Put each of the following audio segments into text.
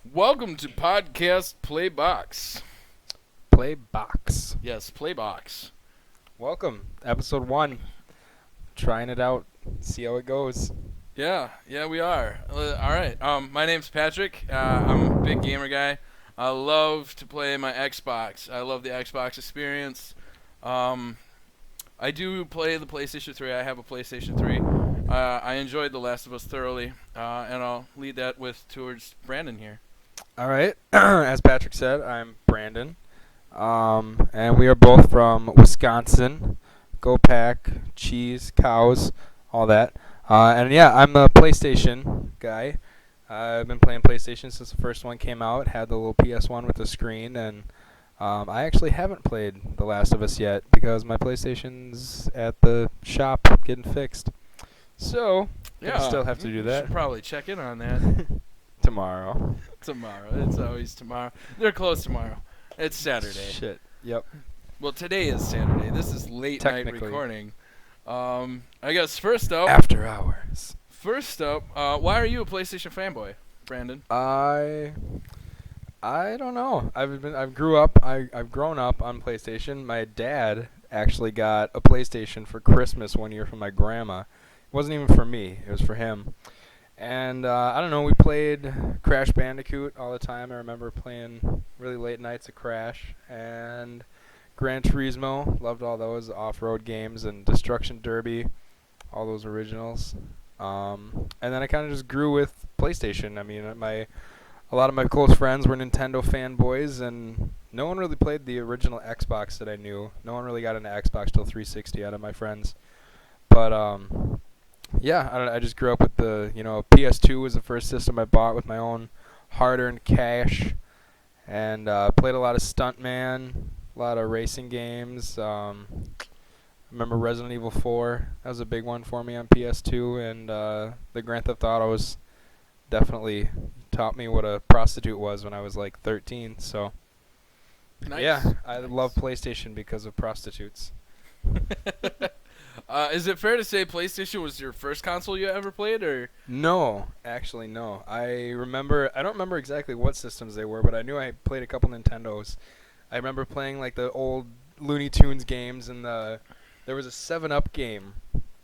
Welcome to podcast Playbox. Playbox. Yes, Playbox. Welcome, episode 1. Trying it out, see how it goes. Yeah, we are. All right. My name's Patrick. I'm a big gamer guy. I love to play my Xbox. I love the Xbox experience. Um, I do play the PlayStation 3. I have a PlayStation 3. I enjoyed The Last of Us thoroughly, and I'll lead that towards Brandon here. All right, as Patrick said, I'm Brandon, and we are both from Wisconsin. Go Pack, cheese, cows, all that. And yeah, I'm a PlayStation guy. I've been playing PlayStation since the first one came out. Had the little PS1 with the screen, and I actually haven't played The Last of Us yet because my PlayStation's at the shop getting fixed. So, Yeah, still have to do you that should probably check in on that tomorrow. tomorrow. It's always tomorrow. They're closed tomorrow. It's Saturday. Shit. Yep. Well, today is Saturday. This is late night Technically. recording. I guess first up, After hours. why are you a PlayStation fanboy, Brandon? I don't know. I've grown up on PlayStation. My dad actually got a PlayStation for Christmas one year from my grandma. It wasn't even for me. It was for him. And I don't know. We played Crash Bandicoot all the time. I remember playing really late nights of Crash and Gran Turismo. Loved all those off-road games and Destruction Derby, all those originals. And then I kind of just grew with PlayStation. I mean, a lot of my close friends were Nintendo fanboys, and no one really played the original Xbox that I knew. No one really got into Xbox till 360 out of my friends. But yeah, I just grew up with PS2 was the first system I bought with my own hard-earned cash, and played a lot of Stuntman, a lot of racing games. Remember Resident Evil 4? That was a big one for me on PS2, and the Grand Theft Autos definitely taught me what a prostitute was when I was like 13. So Nice. yeah, I Nice. love PlayStation because of prostitutes. Is it fair to say PlayStation was your first console you ever played, or? No, actually no. I don't remember exactly what systems they were, but I knew I played a couple Nintendos. I remember playing like the old Looney Tunes games, and there was a 7-Up game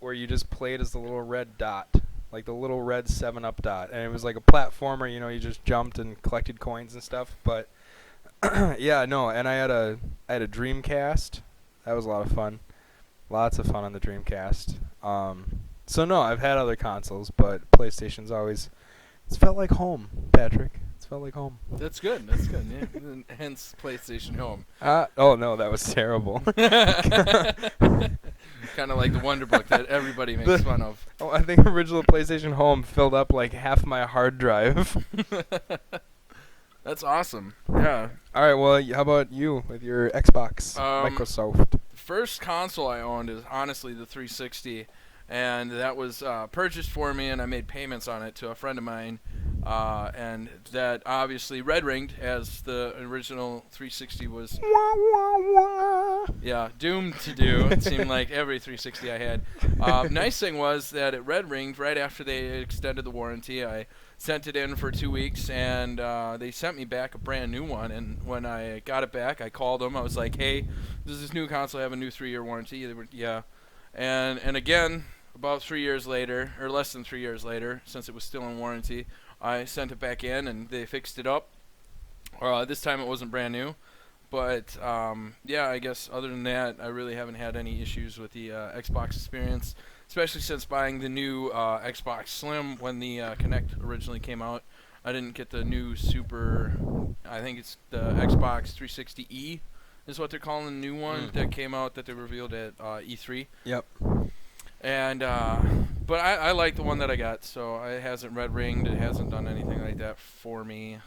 where you just played as the little red dot, like the little red 7-Up dot, and it was like a platformer. You just jumped and collected coins and stuff. But yeah, no, and I had a Dreamcast. That was a lot of fun. Lots of fun on the Dreamcast. So no, I've had other consoles, but PlayStation's it's felt like home, Patrick. It's felt like home. That's good. That's good. Yeah. And hence PlayStation Home. Oh no, that was terrible. Kind of like the Wonder Book that everybody makes fun of. Oh, I think original PlayStation Home filled up like half my hard drive. That's awesome. Yeah. All right, well, how about you with your Xbox, Microsoft? First console I owned is honestly the 360, and that was purchased for me, and I made payments on it to a friend of mine, and that obviously red ringed as the original 360 was. Yeah, doomed to do. It seemed like every 360 I had. Nice thing was that it red ringed right after they extended the warranty. I sent it in for 2 weeks, and they sent me back a brand new one. And when I got it back, I called them. I was like, "Hey, does this new console have a new 3-year warranty?" They were, "Yeah." And again, about 3 years later, or less than 3 years later, since it was still in warranty, I sent it back in, and they fixed it up. This time it wasn't brand new. But yeah, I guess other than that, I really haven't had any issues with the Xbox experience, especially since buying the new Xbox Slim when the Kinect originally came out. I didn't get the new Super. I think it's the Xbox 360e is what they're calling the new one that came out that they revealed at E3. Yep. And but I like the one that I got, so it hasn't red ringed. It hasn't done anything like that for me.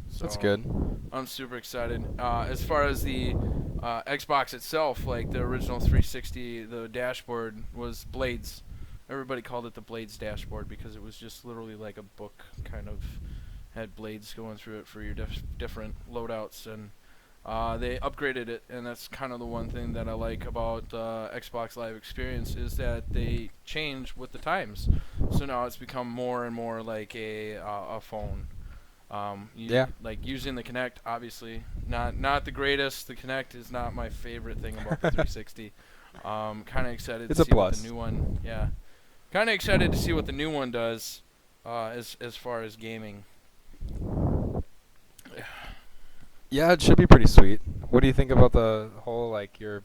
So That's good. I'm super excited. As far as the Xbox itself, like the original 360, the dashboard was Blades. Everybody called it the Blades dashboard because it was just literally like a book, kind of had blades going through it for your different loadouts, and they upgraded it, and that's kind of the one thing that I like about Xbox Live Experience is that they change with the times. So now it's become more and more like a phone. Yeah. Like using the Kinect, obviously not the greatest. The Kinect is not my favorite thing about the 360. Kind of excited It's to a see what plus. the new one. Yeah, kind of excited to see what the new one does, as far as gaming. Yeah, it should be pretty sweet. What do you think about the whole like your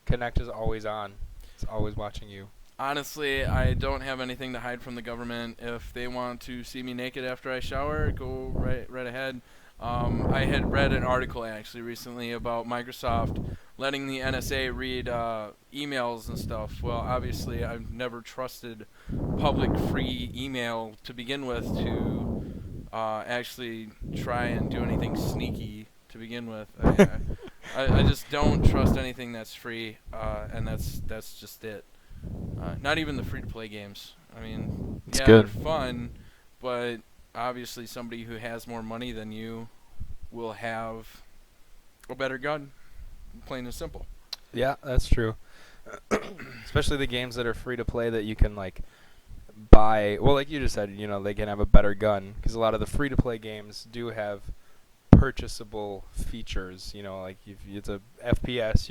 Connect is always on? It's always watching you. Honestly, I don't have anything to hide from the government. If they want to see me naked after I shower, go right ahead. I had read an article actually recently about Microsoft letting the NSA read emails and stuff. Well, obviously, I've never trusted public free email to begin with to actually try and do anything sneaky to begin with. I just don't trust anything that's free, and that's just it. Not even the free-to-play games. I mean, It's yeah, good. they're fun, but obviously somebody who has more money than you will have a better gun, plain and simple. Yeah, that's true. Especially the games that are free to play that you can like buy. Well, like you just said, they can have a better gun because a lot of the free to play games do have purchasable features. Like if it's a FPS,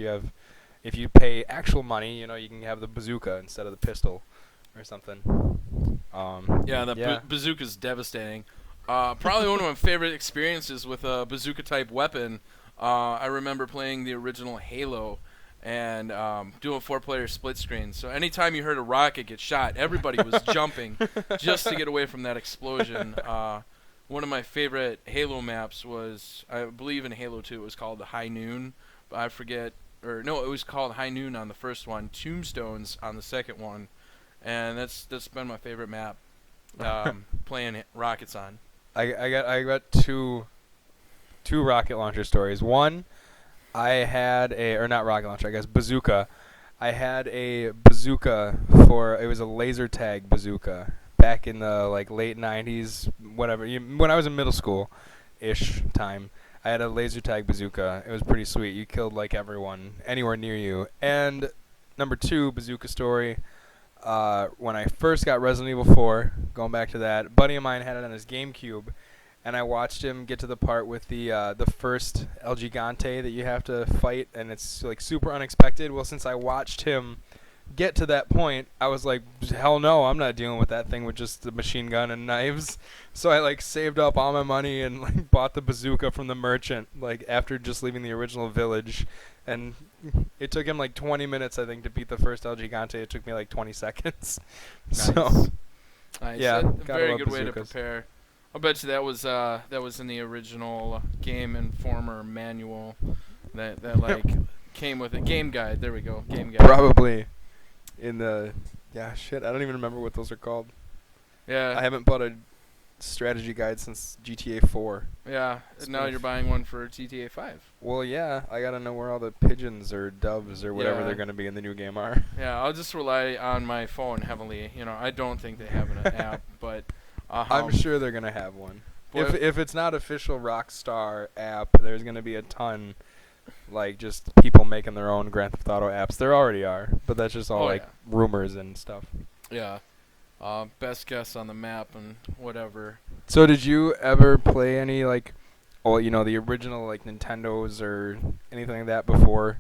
if you pay actual money, you can have the bazooka instead of the pistol or something. Yeah, the Yeah. bazooka's devastating. Probably one of my favorite experiences with a bazooka-type weapon. I remember playing the original Halo and doing 4-player split screen. So anytime you heard a rocket get shot, everybody was jumping just to get away from that explosion. One of my favorite Halo maps was, I believe in Halo 2, it was called the High Noon. But I forget, or no, it was called High Noon on the first one, Tombstones on the second one. And that's been my favorite map, playing rockets on. I got two rocket launcher stories. One, I had or not rocket launcher, I guess bazooka. I had a bazooka it was a laser tag bazooka back in the like late 90s, whatever. When I was in middle school ish time, I had a laser tag bazooka. It was pretty sweet. You killed like everyone anywhere near you. And number 2 bazooka story, when I first got Resident Evil 4, going back to that, a buddy of mine had it on his GameCube, and I watched him get to the part with the first El Gigante that you have to fight, and it's like super unexpected. Well, since I watched him get to that point, I was like, hell no, I'm not dealing with that thing with just the machine gun and knives. So I like saved up all my money and like bought the bazooka from the merchant like after just leaving the original village, and it took him like 20 minutes I think to beat the first El Gigante. It took me like 20 seconds. Nice. So Nice. yeah, A gotta very love good way to bazookas. prepare. I bet you that was in the original Game Informer manual that like came with a game guide. There we go, game guide. Probably in the shit. I don't even remember what those are called. Yeah. I haven't bought a strategy guide since GTA 4. Yeah. Now you're buying one for GTA 5. Well, yeah, I gotta know where all the pigeons or doves or whatever Yeah. they're gonna be in the new game are. Yeah, I'll just rely on my phone heavily. I don't think they have an app, but I'm sure they're gonna have one. Boy, If it's not official Rockstar app, there's gonna be a ton, like just people making their own Grand Theft Auto apps. There already are, but that's just all Oh, like yeah. rumors and stuff. yeah. Best guess on the map and whatever. So did you ever play any like, the original like Nintendos or anything like that before?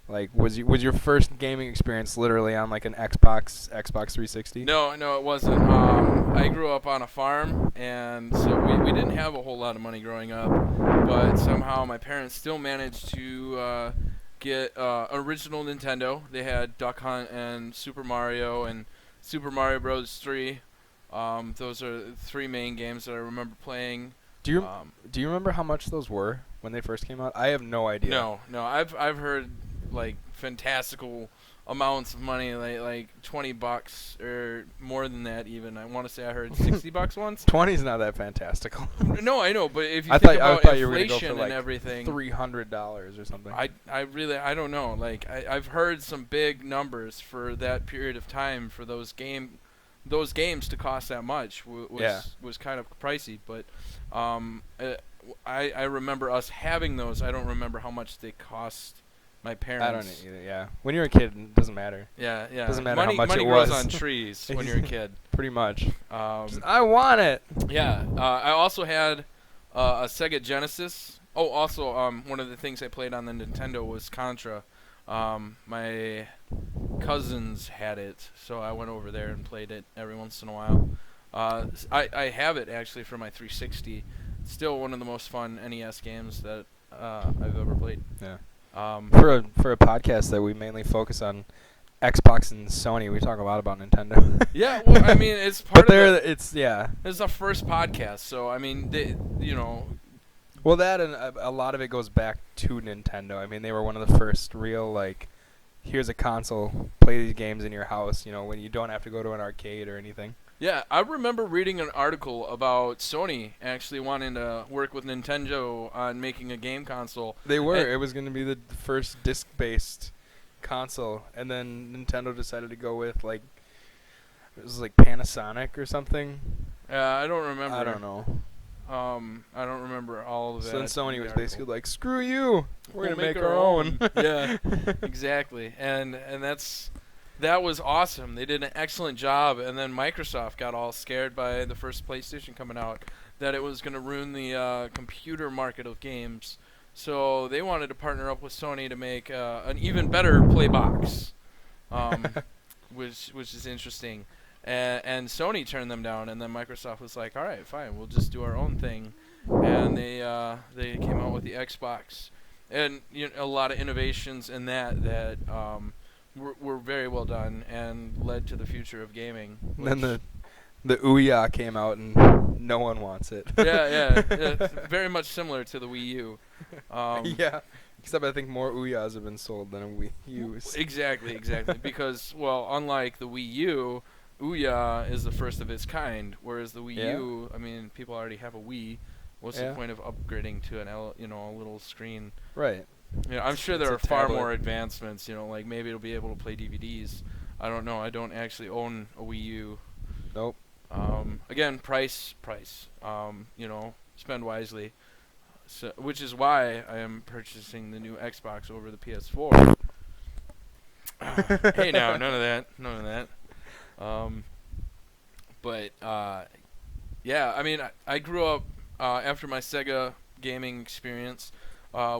Like, was your first gaming experience literally on like an Xbox 360? No, it wasn't. I grew up on a farm, and so we didn't have a whole lot of money growing up, but somehow my parents still managed to get original Nintendo. They had Duck Hunt and Super Mario and Super Mario Bros. 3. Those are the 3 main games that I remember playing. Do you remember how much those were when they first came out? I have no idea. No. I've heard like fantastical amounts of money, like $20 or more than that even. I want to say I heard $60 once. 20's not that fantastical. No, I know, but if you I think thought about you were gonna go inflation for like and everything, $300 or something. I really don't know. Like I've heard some big numbers for that period of time for those games to cost that much was kind of pricey, but I remember us having those. I don't remember how much they cost my parents. I don't either. Yeah, when you're a kid, it doesn't matter. Yeah. Doesn't matter how much money it grows was. on trees when you're a kid. Pretty much. I want it. Yeah. I also had A Sega Genesis. Oh, also, one of the things I played on the Nintendo was Contra. My cousins had it, so I went over there and played it every once in a while. I have it actually for my 360. It's still one of the most fun NES games that I've ever played. Yeah. Um, For a podcast that we mainly focus on Xbox and Sony, we talk a lot about Nintendo. yeah, well, I mean, it's but part of there, the. it's yeah. It's the first podcast, so I mean, you know. Well, that and a lot of it goes back to Nintendo. I mean, they were one of the first real like, here's a console, play these games in your house. You know, when you don't have to go to an arcade or anything. Yeah, I remember reading an article about Sony actually wanting to work with Nintendo on making a game console. They were. It was going to be the first disc-based console, and then Nintendo decided to go with like it was like Panasonic or something. I don't remember. I don't know. I don't remember all of that. So then Sony in the was article. basically like, "Screw you, we're We'll gonna make our own." Yeah, exactly. And that was awesome. They did an excellent job. And then Microsoft got all scared by the first PlayStation coming out that it was going to ruin the computer market of games. So they wanted to partner up with Sony to make an even better Playbox, which is interesting. And Sony turned them down, and then Microsoft was like, "All right, fine, we'll just do our own thing," and they came out with the Xbox, and a lot of innovations in that were very well done and led to the future of gaming. And then the Ouya came out, and no one wants it. yeah, it's very much similar to the Wii U. Yeah, except I think more Ouyas have been sold than a Wii U's. Exactly, because unlike the Wii U. Ouya is the first of its kind, whereas the Wii U, I mean, people already have a Wii. What's the point of upgrading to a little screen? Right. I'm sure there are far tablet. more advancements. Like maybe it'll be able to play DVDs. I don't know. I don't actually own a Wii U. Nope. Again, price. Spend wisely. So, which is why I am purchasing the new Xbox over the PS4. Hey, now, none of that. Yeah, I mean, I grew up after my Sega gaming experience.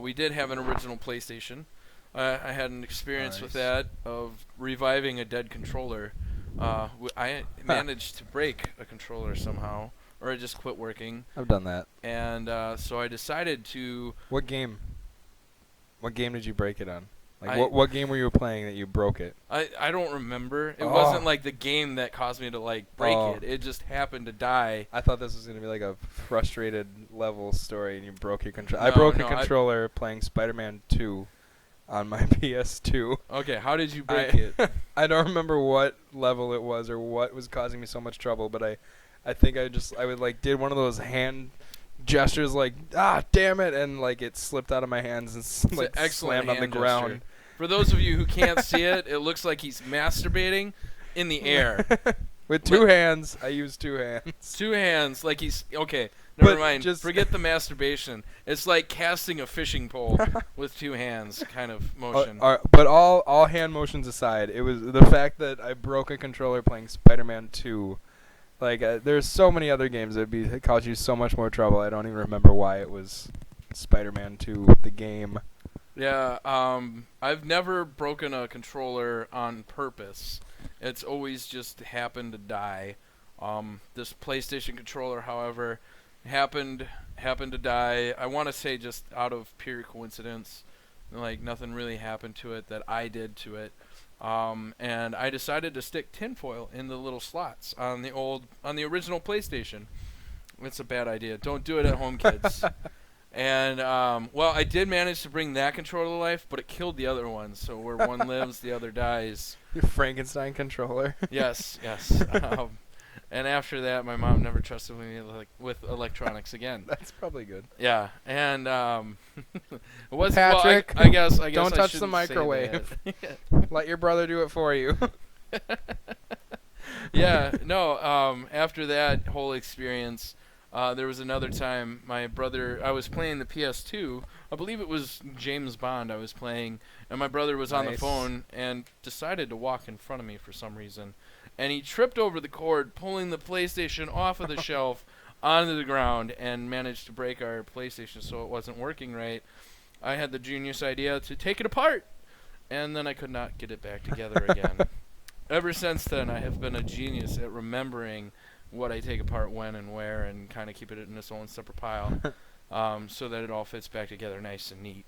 We did have an original PlayStation. I had an experience with that of reviving a dead controller. I managed to break a controller somehow, or it just quit working. I've done that. And so I decided to. What game? What game did you break it on? Like what game were you playing that you broke it? I don't remember. It wasn't like the game that caused me to break it. It just happened to die. I thought this was gonna be like a frustrated level story, and you broke your controller. I broke a controller playing Spider-Man 2 on my PS2. Okay, how did you break it? I don't remember what level it was or what was causing me so much trouble, but I think I would did one of those hand gestures damn it, and it slipped out of my hands and slammed on the ground. Gesture. For those of you who can't see it, it looks like he's masturbating in the air. With two hands. I used two hands. Two hands, like he's okay. Never mind. Just forget the masturbation. It's like casting a fishing pole with two hands, kind of motion. But all hand motions aside, it was the fact that I broke a controller playing Spider-Man 2. There's so many other games that cause you so much more trouble. I don't even remember why it was Spider-Man 2, the game. Yeah, I've never broken a controller on purpose. It's always just happened to die. This PlayStation controller, however, happened to die. I want to say just out of pure coincidence. Nothing really happened to it that I did to it. And I decided to stick tinfoil in the little slots on the original PlayStation. It's a bad idea. Don't do it at home, kids. And I did manage to bring that controller to life, but it killed the other one. So where one lives, the other dies. Your Frankenstein controller. Yes. And after that, my mom never trusted me with electronics again. That's probably good. Yeah, and it was Patrick. I guess don't touch the shouldn't microwave. say Let your brother do it for you. Yeah, no. After that whole experience, there was another time I was playing the PS2. I believe it was James Bond I was playing, and my brother was on the phone and decided to walk in front of me for some reason. And he tripped over the cord, pulling the PlayStation off of the shelf onto the ground and managed to break our PlayStation so it wasn't working right, I had the genius idea to take it apart, and then I could not get it back together again. Ever since then, I have been a genius at remembering what I take apart when and where, and kind of keep it in its own separate pile, so that it all fits back together nice and neat.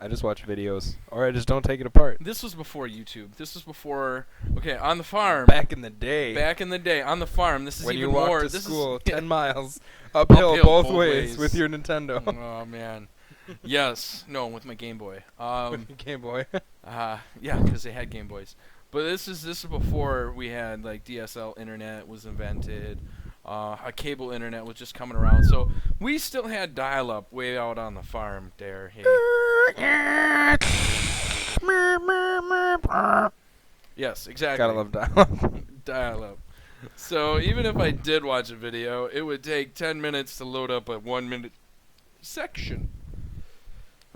I just watch videos, or I just don't take it apart. This was before YouTube. This was before. Okay, on the farm. Back in the day. Back in the day, on the farm. This is when even you walked more. to This school is 10 miles uphill both ways with your Nintendo. Oh man. Yes. No, with my Game Boy. With your Game Boy. Yeah, because they had Game Boys. But this is before we had like DSL internet was invented. A cable internet was just coming around, so we still had dial-up way out on the farm. There, hey. Yes, exactly. Gotta love dial-up. Dial-up. So even if I did watch a video, it would take 10 minutes to load up a 1-minute section.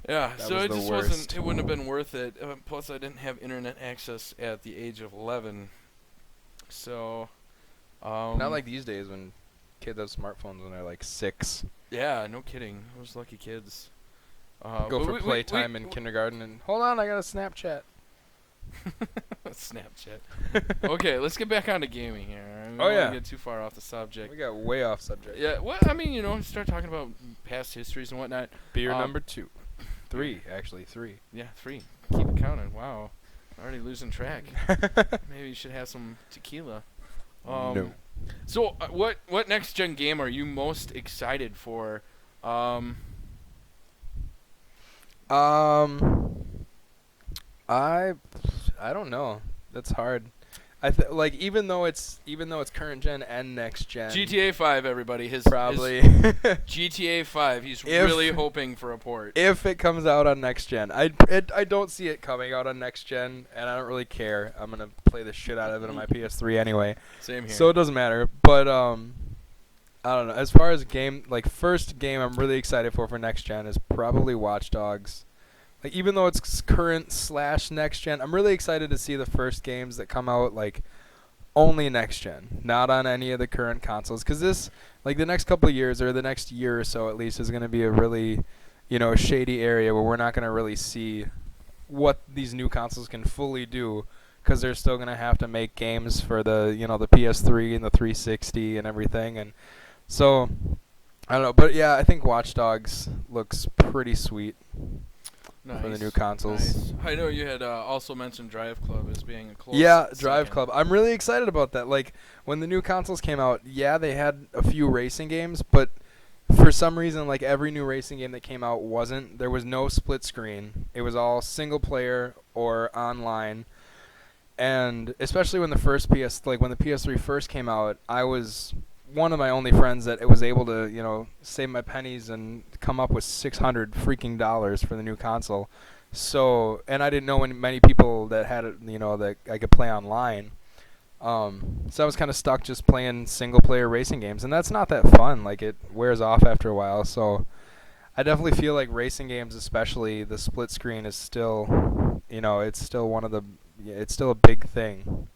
Yeah, That so was it the just worst. wasn't. It wouldn't have been worth it. Plus, I didn't have internet access at the age of 11. So. Not like these days when kids have smartphones when they're like 6. Yeah, no kidding. Those lucky kids. Go for playtime in kindergarten and hold on, I got a Snapchat. Snapchat. Okay, let's get back onto gaming here. I don't yeah. want to get too far off the subject. We got way off subject. Yeah, well, I mean, start talking about past histories and whatnot. Beer number 2. 3, actually, 3. Yeah, 3. Keep it counting. Wow. Already losing track. Maybe you should have some tequila. No. So, what next gen game are you most excited for? I don't know. That's hard. Like even though it's current gen and next gen. GTA 5, everybody. Probably. GTA 5. He's If- really hoping for a port. If it comes out on next gen, I don't see it coming out on next gen, and I don't really care. I'm gonna play the shit out of it on my PS3 anyway, Same here. so it doesn't matter. But I don't know. As far as first game I'm really excited for next gen is probably Watch Dogs. Like even though it's current / next gen, I'm really excited to see the first games that come out like only next gen, not on any of the current consoles. Because this, like the next couple of years or the next year or so at least, is going to be a really, shady area where we're not going to really see what these new consoles can fully do. Because they're still going to have to make games for the, the PS3 and the 360 and everything. And so, I don't know. But yeah, I think Watch Dogs looks pretty sweet. Nice. For the new consoles. Nice. I know you had also mentioned Drive Club as being a close Yeah, Drive second. Club. I'm really excited about that. Like, when the new consoles came out, yeah, they had a few racing games, but for some reason, like, every new racing game that came out there was no split screen. It was all single player or online. And especially when the PS3 first came out, I was one of my only friends that it was able to, save my pennies and come up with $600 freaking dollars for the new console. So, and I didn't know many people that had it, that I could play online. So I was kind of stuck just playing single player racing games, and that's not that fun. Like, it wears off after a while. So I definitely feel like racing games, especially the split screen, is still, it's still a big thing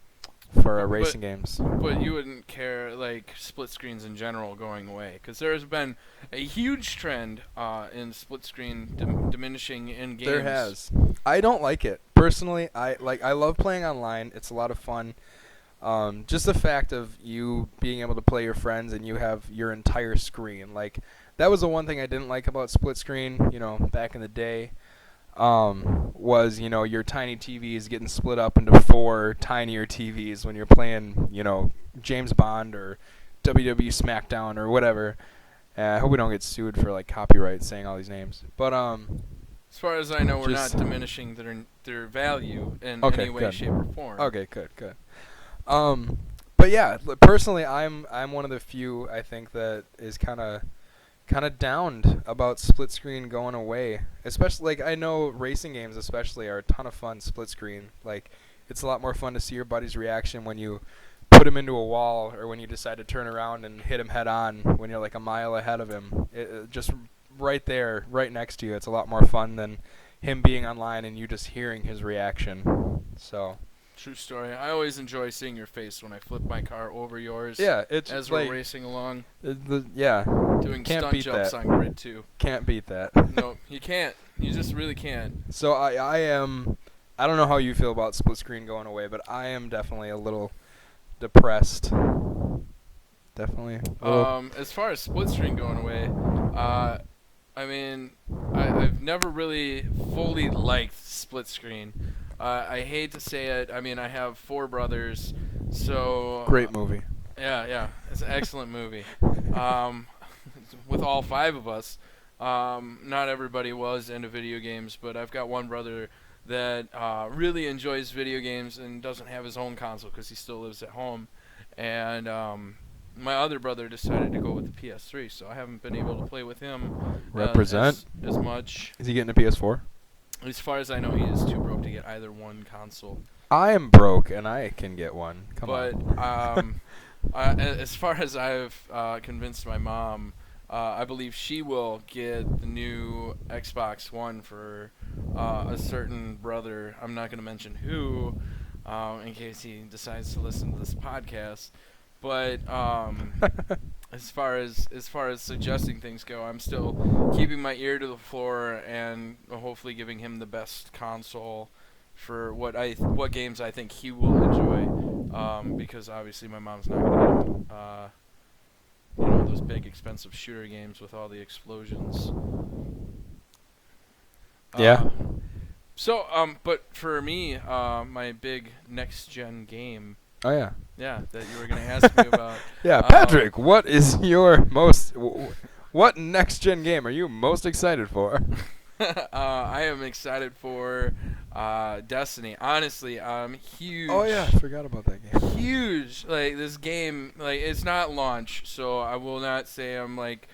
for racing games. But you wouldn't care, like, split screens in general going away, because there has been a huge trend in split screen diminishing in games. There has. I don't like it personally. I love playing online. It's a lot of fun. Just the fact of you being able to play your friends and you have your entire screen. Like, that was the one thing I didn't like about split screen. Back in the day. Was your tiny TVs getting split up into 4 tinier TVs when you're playing James Bond or WWE SmackDown or whatever. I hope we don't get sued for like copyright saying all these names. But as far as I know, we're not diminishing their value in any way, shape, or form. Okay, good. But yeah, personally, I'm one of the few I think that is kind of downed about split screen going away. Especially, like, I know racing games especially are a ton of fun split screen. Like, it's a lot more fun to see your buddy's reaction when you put him into a wall or when you decide to turn around and hit him head on when you're like a mile ahead of him. Just right there, right next to you. It's a lot more fun than him being online and you just hearing his reaction. So True story. I always enjoy seeing your face when I flip my car over yours. Yeah, it's as like we're racing along, yeah. doing Can't stunt beat jumps that. on grid 2. Can't beat that. No, you can't. You just really can't. So I am. I don't know how you feel about split screen going away, but I am definitely a little depressed. Definitely. A little. As far as split screen going away, I mean, I've never really fully liked split screen. I hate to say it. I mean, I have 4 brothers, so Great movie. yeah, it's an excellent movie. With all 5 of us, not everybody was into video games, but I've got one brother that really enjoys video games and doesn't have his own console because he still lives at home, and my other brother decided to go with the PS3, so I haven't been able to play with him Represent. as much. Is he getting a PS4? As far as I know, he is too broke to get either one console. I am broke and I can get one. Come But on. as far as I've convinced my mom, I believe she will get the new Xbox One for a certain brother. I'm not going to mention who, in case he decides to listen to this podcast. But as far as suggesting things go, I'm still keeping my ear to the floor and hopefully giving him the best console for what games I think he will enjoy. Because obviously my mom's not going to get him, those big expensive shooter games with all the explosions. Yeah. So, but for me, my big next gen game. Oh yeah. Yeah, that you were going to ask me about. Yeah, Patrick, what is your what next gen game are you most excited for? I am excited for Destiny. Honestly, I'm huge. Oh yeah, I forgot about that game. Huge. Like this game, like it's not launch, so I will not say I'm like.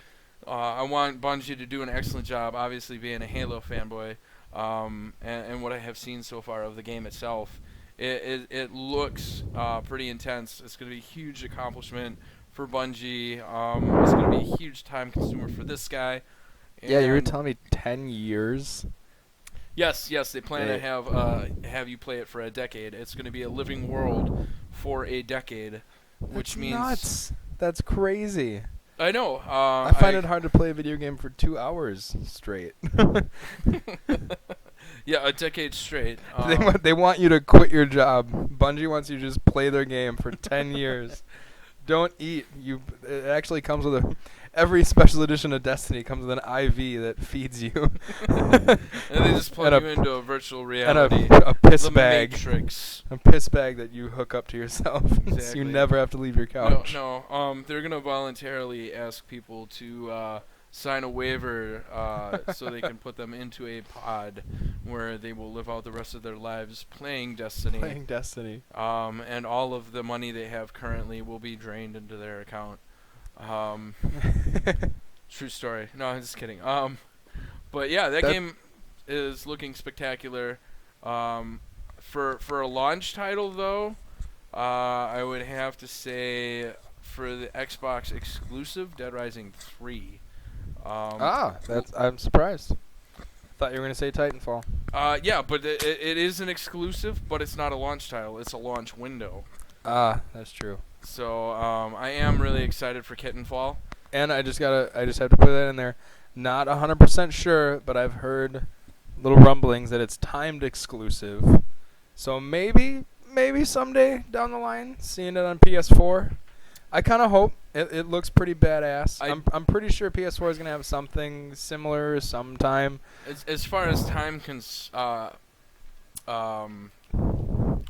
I want Bungie to do an excellent job. Obviously, being a Halo fanboy, and what I have seen so far of the game itself. It looks pretty intense. It's going to be a huge accomplishment for Bungie. It's going to be a huge time consumer for this guy. Yeah, you were telling me 10 years. Yes, they plan to have you play it for a decade. It's going to be a living world for a decade, which means nuts. That's crazy. I know. I find it hard to play a video game for 2 hours straight. Yeah, a decade straight. They want you to quit your job. Bungie wants you to just play their game for 10 years. Don't eat. It actually comes with every special edition of Destiny comes with an IV that feeds you. And they just plug you into a virtual reality. And a piss bag. Matrix. A piss bag that you hook up to yourself. Exactly. So you never have to leave your couch. No. They're gonna voluntarily ask people to sign a waiver so they can put them into a pod where they will live out the rest of their lives playing Destiny. And all of the money they have currently will be drained into their account. True story. No, I'm just kidding. But yeah, that game is looking spectacular. For a launch title though, I would have to say for the Xbox exclusive, Dead Rising 3. I'm surprised. Thought you were gonna say Titanfall. Yeah, but it is an exclusive, but it's not a launch title. It's a launch window. That's true. So I am really excited for Titanfall. And I just have to put that in there. Not 100% sure, but I've heard little rumblings that it's timed exclusive. So maybe someday down the line, seeing it on PS4. I kind of hope. It looks pretty badass. I'm pretty sure PS4 is gonna have something similar sometime. As far as time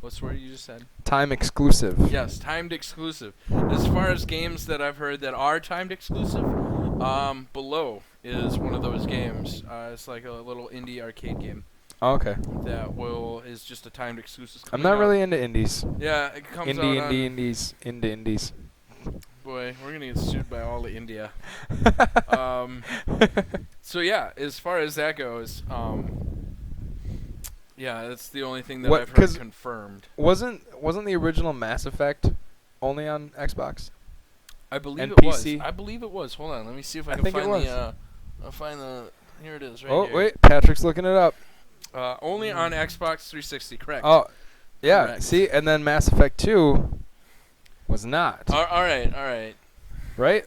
what's the word you just said? Time exclusive. Yes, timed exclusive. As far as games that I've heard that are timed exclusive, Below is one of those games. It's like a little indie arcade game. Oh, okay. That is just a timed exclusive. I'm not really into indies. Yeah, it comes Indies. Boy, we're gonna get sued by all of India. So yeah, as far as that goes, yeah, that's the only thing that I've heard confirmed. Wasn't the original Mass Effect only on Xbox? I believe it PC? Was. I believe it was. Hold on, let me see if I can find the. I'll find the. Here it is, right here. Oh wait, Patrick's looking it up. Only on Xbox 360, correct? Oh, Yeah, Correct. see, and then Mass Effect 2 was not, All right. right?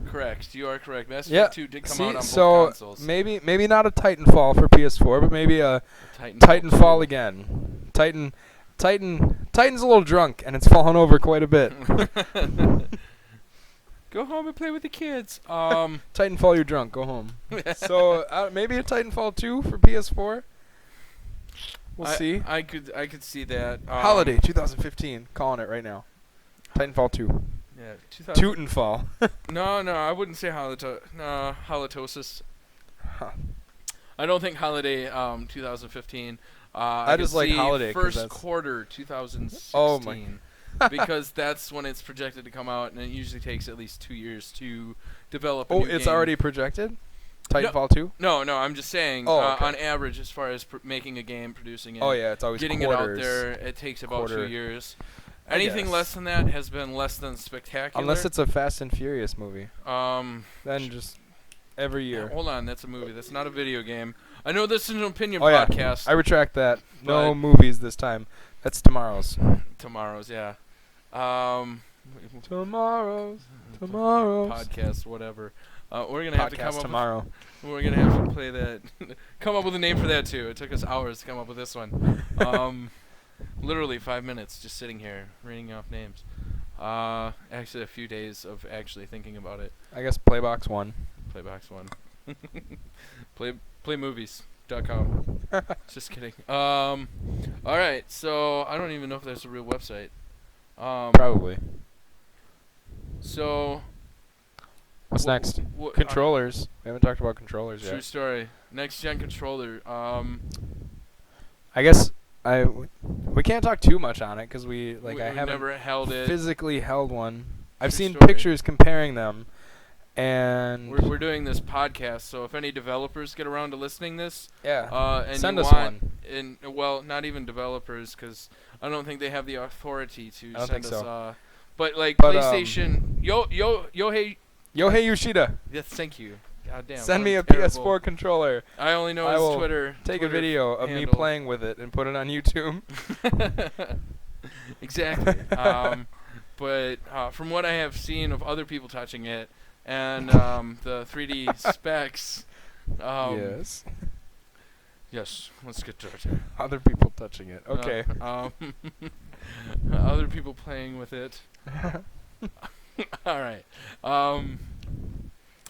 Correct. You are correct. Mass Yeah. Effect 2 did come out on both So consoles. maybe not a Titanfall for PS4, but maybe a Titanfall again. Titan's a little drunk and it's fallen over quite a bit. Go home and play with the kids. Titanfall, you're drunk. Go home. So maybe a Titanfall 2 for PS4. We'll see. I could see that. Holiday 2015. Calling it right now. Titanfall 2. Yeah, Teutonfall. No, I wouldn't say halitosis. Huh. I don't think holiday 2015. I just like holiday 'cause first that's- quarter 2016. Oh my. Because that's when it's projected to come out, and it usually takes at least 2 years to develop. A Oh, new it's game. already projected? Titanfall 2? No, I'm just saying. Oh, okay. On average, as far as making a game, producing it, Oh yeah, it's always getting quarters. it out there, it takes about 2 Quarter. years. I Anything guess. less than that has been less than spectacular. Unless it's a Fast and Furious movie. Then Just every year. hold on, that's a movie. That's not a video game. I know this is an opinion Oh yeah, podcast. I retract that. No But- movies this time. That's tomorrow's. Tomorrow's, yeah. Tomorrow's. Podcast, whatever. We're gonna have to come Podcast up. tomorrow. We're gonna have to play that. Come up with a name for that too. It took us hours to come up with this one. Literally 5 minutes just sitting here reading off names. Actually, a few days of actually thinking about it. I guess Playbox 1. Playbox 1. Playmovies.com. Just kidding. All right. So I don't even know if there's a real website. Probably. So What's next? Controllers. We haven't talked about controllers True yet. story. Next gen controller. I guess we can't talk too much on it because I we haven't never held it. physically held one. I've True seen story. pictures comparing them, and We're doing this podcast, so if any developers get around to listening this, yeah, and send you us want, one. well, not even developers, because I don't think they have the authority to I don't send think us. so. But like But, PlayStation, hey, Yohei Yoshida, yes, thank you. God damn. send me a I'm terrible. PS4 controller. I only know I his will Twitter. Take Twitter a video of me handle. playing with it and put it on YouTube. Exactly. But from what I have seen of other people touching it and the 3D specs, Yes. yes, let's get to it. Other people touching it. Okay. Other people playing with it. All right.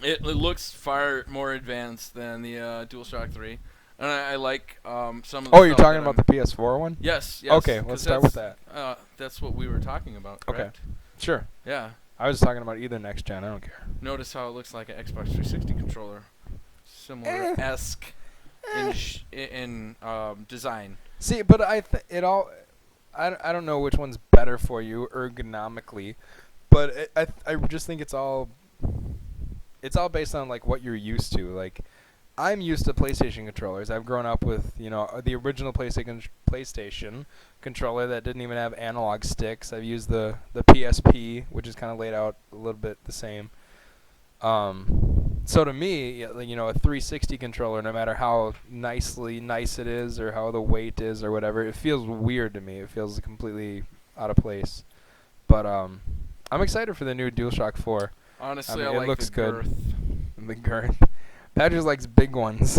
It looks far more advanced than the DualShock 3, and I like some of the. Oh, you're stuff talking that about the PS4 one? Yes. Okay, 'cause let's start with that's, that. That's what we were talking about. Okay. Correct? Sure. Yeah. I was talking about either next gen. I don't care. Notice how it looks like an Xbox 360 controller, similar esque in design. See, but I don't know which one's better for you ergonomically, but I just think it's all based on like what you're used to. Like, I'm used to PlayStation controllers. I've grown up with the original PlayStation controller that didn't even have analog sticks. I've used the PSP, which is kind of laid out a little bit the same. So to me, a 360 controller, no matter how nice it is or how the weight is or whatever, it feels weird to me. It feels completely out of place. But I'm excited for the new DualShock 4. Honestly, I I mean, it like looks the good. girth. The girth. Patrick likes big ones.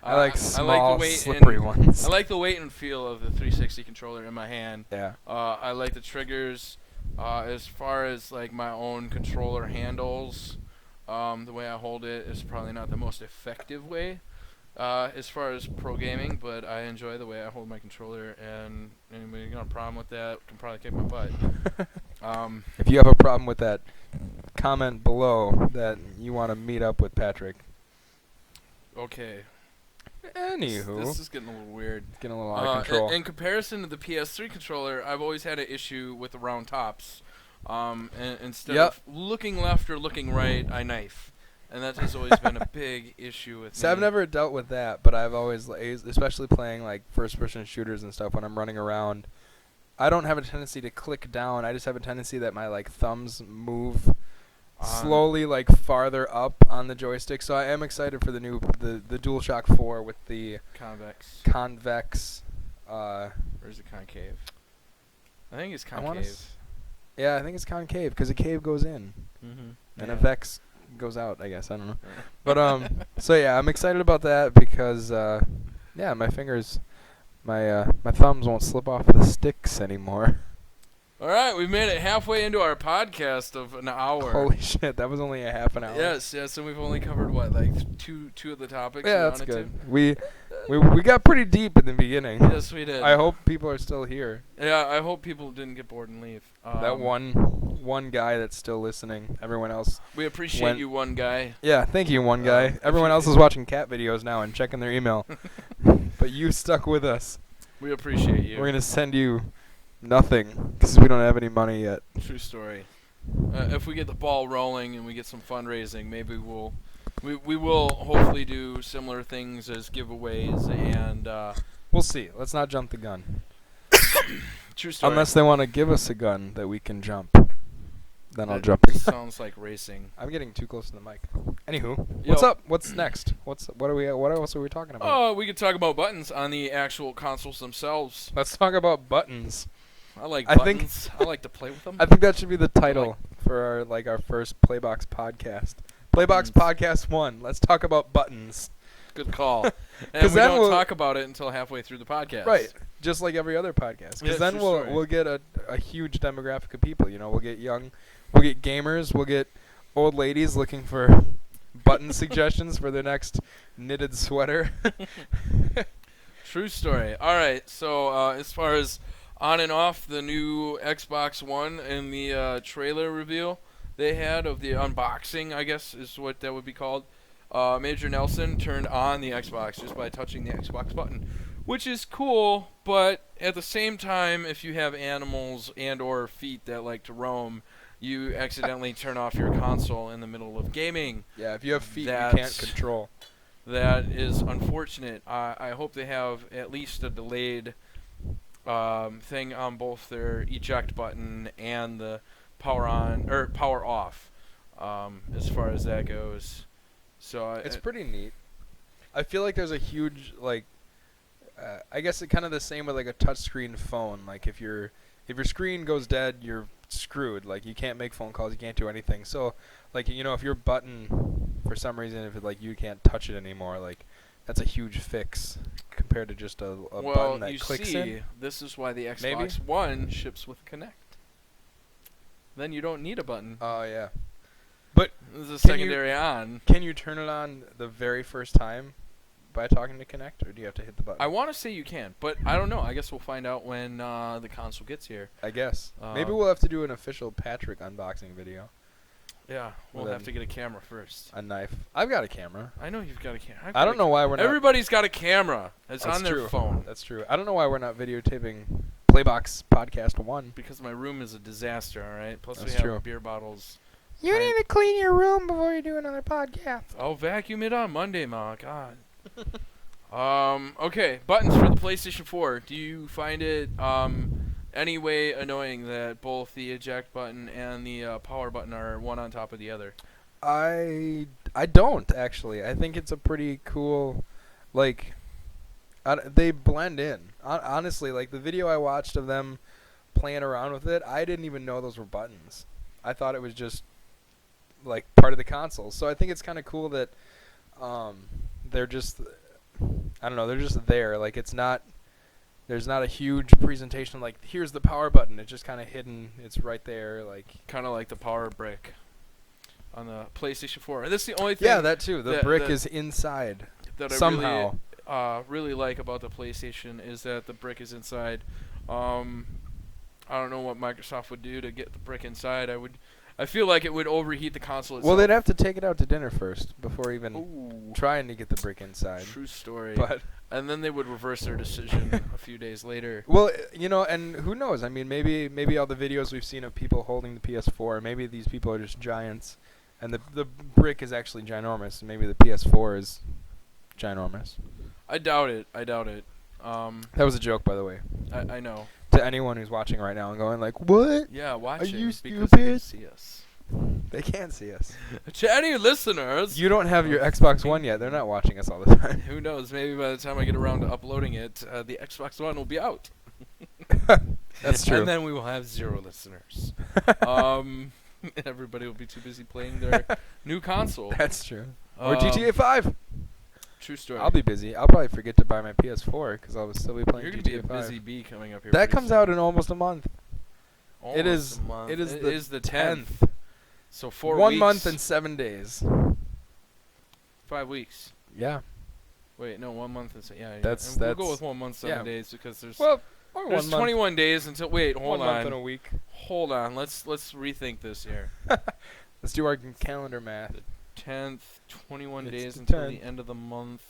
I like I small, like the weight slippery and, ones. I like the weight and feel of the 360 controller in my hand. Yeah. I like the triggers. As far as like my own controller handles, the way I hold it is probably not the most effective way as far as pro gaming, but I enjoy the way I hold my controller, and anybody got a problem with that can probably kick my butt. If you have a problem with that, comment below that you want to meet up with Patrick. Okay. Anywho, This is getting a little weird. getting a little out of control. In comparison to the PS3 controller, I've always had an issue with the round tops. And instead of looking left or looking right, I knife. And that has always been a big issue with So me. I've never dealt with that, but I've always, especially playing like first-person shooters and stuff when I'm running around, I don't have a tendency to click down. I just have a tendency that my like thumbs move slowly like farther up on the joystick. So I am excited for the DualShock 4 with the Convex. convex. Or is it concave? I think it's I wanna concave. Yeah, I think it's concave because a cave goes in and a Yeah. vex goes out. I guess I don't know. But so yeah, I'm excited about that because yeah, my fingers, my thumbs won't slip off the sticks anymore. All right, we made it halfway into our podcast of an hour. Holy shit, that was only a half an hour. Yes, and we've only covered what, like two of the topics Yeah, we that's wanted good. We got pretty deep in the beginning. to. Yes, we did. I hope people are still here. Yeah, I hope people didn't get bored and leave. That one guy that's still listening. Everyone else. We appreciate you, one guy. Yeah, thank you, one guy. if Everyone you- else is watching cat videos now and checking their email. But you stuck with us. We appreciate you. We're gonna send you nothing because we don't have any money yet. True story. If we get the ball rolling and we get some fundraising, maybe we will hopefully do similar things as giveaways and We'll see. Let's not jump the gun. true story. Unless they want to give us a gun that we can jump. Then I'll That jump it. sounds like racing. I'm getting too close to the mic. Anywho, Yo. what's up? What's next? What else are we talking about? Oh, we could talk about buttons on the actual consoles themselves. Let's talk about buttons. I like I think- buttons. I like to play with them. I think that should be the title for our first Playbox podcast. Playbox Podcast 1. Let's talk about buttons. Good call. 'Cause And we then don't we'll- talk about it until halfway through the podcast. Right. Just like every other podcast. Because Yeah, then true we'll story. we'll get a huge demographic of people. You know, we'll get we'll get gamers, we'll get old ladies looking for button suggestions for their next knitted sweater. True story. All right. So as far as on and off the new Xbox One and the trailer reveal they had of the unboxing, I guess is what that would be called. Major Nelson turned on the Xbox just by touching the Xbox button, which is cool. But at the same time, if you have animals and or feet that like to roam, you accidentally turn off your console in the middle of gaming. Yeah, if you have feet you can't That's- control. That is unfortunate. I hope they have at least a delayed thing on both their eject button and the power on or power off, as far as that goes. So It's pretty neat. I feel like there's a huge I guess it kind of the same with like a touchscreen phone. Like if your screen goes dead, you're screwed. Like you can't make phone calls, you can't do anything. So like if your button for some reason if it, like you can't touch it anymore, like that's a huge fix compared to just a button that you clicks see, in. this is why the Maybe? Xbox One ships with Kinect. Then you don't need a button. Oh yeah. This is a can you- secondary on. Can you turn it on the very first time by talking to Kinect, or do you have to hit the button? I want to say you can, but I don't know. I guess we'll find out when the console gets here. I guess. Maybe Um, we'll have to do an official Patrick unboxing video. Yeah, we'll Well, have to then- get a camera first. A knife. I've got a camera. I know you've got a camera. I don't know why we're not. Everybody's got a camera. It's That's on their true. phone. That's true. I don't know why we're not videotaping Playbox Podcast 1. Because my room is a disaster, all right? Plus That's we have true. beer bottles. You I- need to clean your room before you do another podcast. I'll vacuum it on Monday, Ma. God. Okay, buttons for the PlayStation 4. Do you find it any way annoying that both the eject button and the power button are one on top of the other? I don't actually. I think it's a pretty cool, like, they blend in. Honestly, like the video I watched of them playing around with it, I didn't even know those were buttons. I thought it was just like part of the console. So I think it's kind of cool that they're just, I don't know, they're just there. Like it's not, there's not a huge presentation like here's the power button. It's just kind of hidden. It's right there. Like Kind of like the power brick on the PlayStation 4. And that's the only thing yeah, that too. The that- brick that- is inside that I somehow. really like about the PlayStation is that the brick is inside. I don't know what Microsoft would do to get the brick inside. I feel like it would overheat the console itself. Well, they'd have to take it out to dinner first before even Ooh, trying to get the brick inside. true story. But And then they would reverse their decision a few days later. well, and who knows? I mean, maybe all the videos we've seen of people holding the PS4, maybe these people are just giants, and the brick is actually ginormous. And maybe the PS4 is ginormous. I doubt it. That was a joke, by the way, I know. to anyone who's watching right now and going like, "What? Yeah, watching you because they can stupid? see us. They can't see us." To any listeners, You don't have your Xbox One yet. They're not watching us all the time. who knows? Maybe by the time I get around to uploading it, the Xbox One will be out. That's true. And then we will have 0 listeners. Everybody will be too busy playing their new console. That's true. Or GTA 5. True story. I'll be busy. I'll probably forget to buy my PS4 because I'll still be playing You're gonna GTA be a 5. busy bee coming up here. That pretty comes soon. out in almost a month. Almost It is. a month. It is It the is the 10th. So 4 1 weeks. month and 7 days. 5 weeks. Yeah. Wait, no, 1 month and That's- we'll go that's- with 1 month, 7 yeah. days because there's Well, or there's 1 month. 21 days until. Wait, hold 1 on. month and a week. Hold on. Let's rethink this here. Let's do our calendar math. 10th, 21 It's days the until 10th. the end of the month,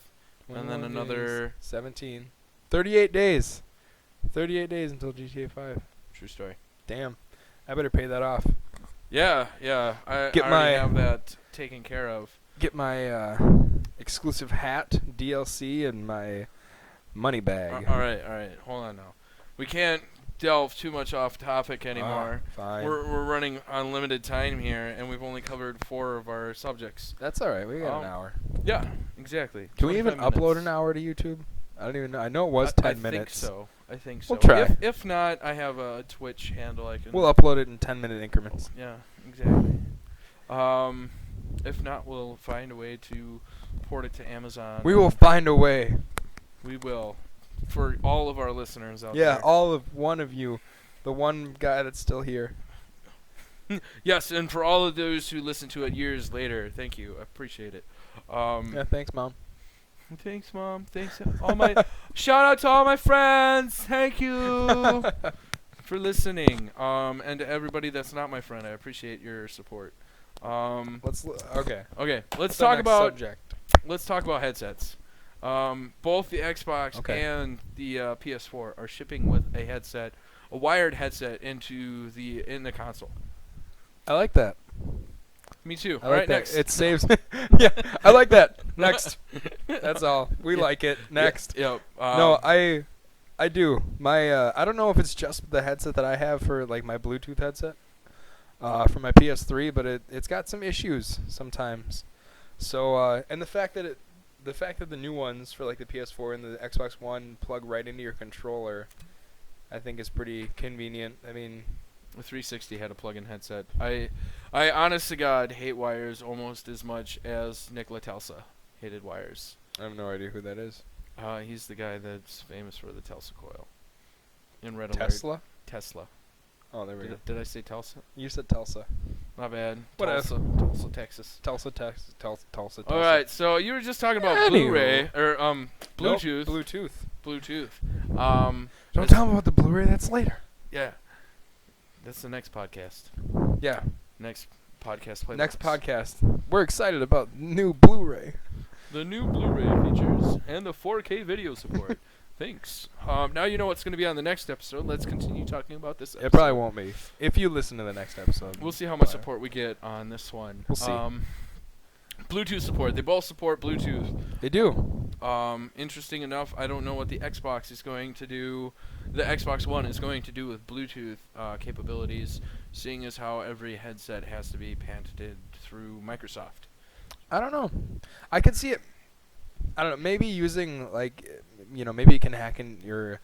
and 21 then days, another. 17. 38 days. 38 days until GTA 5. True story. Damn. I better pay that off. Yeah. I Get already my- have that taken care of. Get my exclusive hat, DLC, and my money bag. All right. Hold on now. We can't delve too much off topic anymore. Fine. We're running on limited time here, and we've only covered 4 of our subjects. That's all right. We got an hour. Yeah, exactly. Can we even 25 upload minutes. an hour to YouTube? I don't even know. I know it was I 10 minutes. I think so. We'll try. If not, I have a Twitch handle I can. We'll upload it in 10-minute increments. Yeah, exactly. If not, we'll find a way to port it to Amazon. We will find a way. We will. For all of our listeners out Yeah, there. all of one of you. The one guy that's still here. Yes, and for all of those who listen to it years later, thank you. I appreciate it. Yeah, thanks, Mom. Thanks, Mom. Thanks, all my shout out to all my friends. Thank you for listening. And to everybody that's not my friend, I appreciate your support. Okay. Okay, let's What's the talk next about subject? headsets. Both the Xbox and the PS4 are shipping with a wired headset in the console. I like that. Me too. I All like right, that. next. It saves. Yeah, I like that. Next. That's all. We like it. Next. Yep. No, I do. My I don't know if it's just the headset that I have for like my Bluetooth headset for my PS3, but it's got some issues sometimes. So and the fact that the new ones for like the PS4 and the Xbox One plug right into your controller, I think is pretty convenient. I mean, The 360 had a plug-in headset. I honest to God hate wires almost as much as Nikola Tesla hated wires. I have no idea who that is. He's the guy that's famous for the Tesla coil. In Red Alert. Tesla? Tesla. Oh, there we go. Did I say Telsa? You said Tulsa. My bad. Whatever. Tulsa, Texas. Tulsa, Texas. Tulsa. All right, so you were just talking about Anywho. Blu-ray or Nope, Bluetooth. Bluetooth. Bluetooth. Don't tell me about the Blu-ray. That's later. Yeah. That's the next podcast. Yeah. Next podcast. Playbox. Next podcast. We're excited about new Blu-ray. The new Blu-ray features and the 4K video support. Thanks. Now you know what's going to be on the next episode. Let's continue talking about this episode. It probably won't be. If you listen to the next episode. We'll see how much But support we get on this one. We'll see. Bluetooth support. They both support Bluetooth. They do. Interesting enough, I don't know what the Xbox is going to do. The Xbox One is going to do with Bluetooth capabilities, seeing as how every headset has to be patented through Microsoft. I don't know. I could see it. I don't know. Maybe using like, maybe you can hack in your.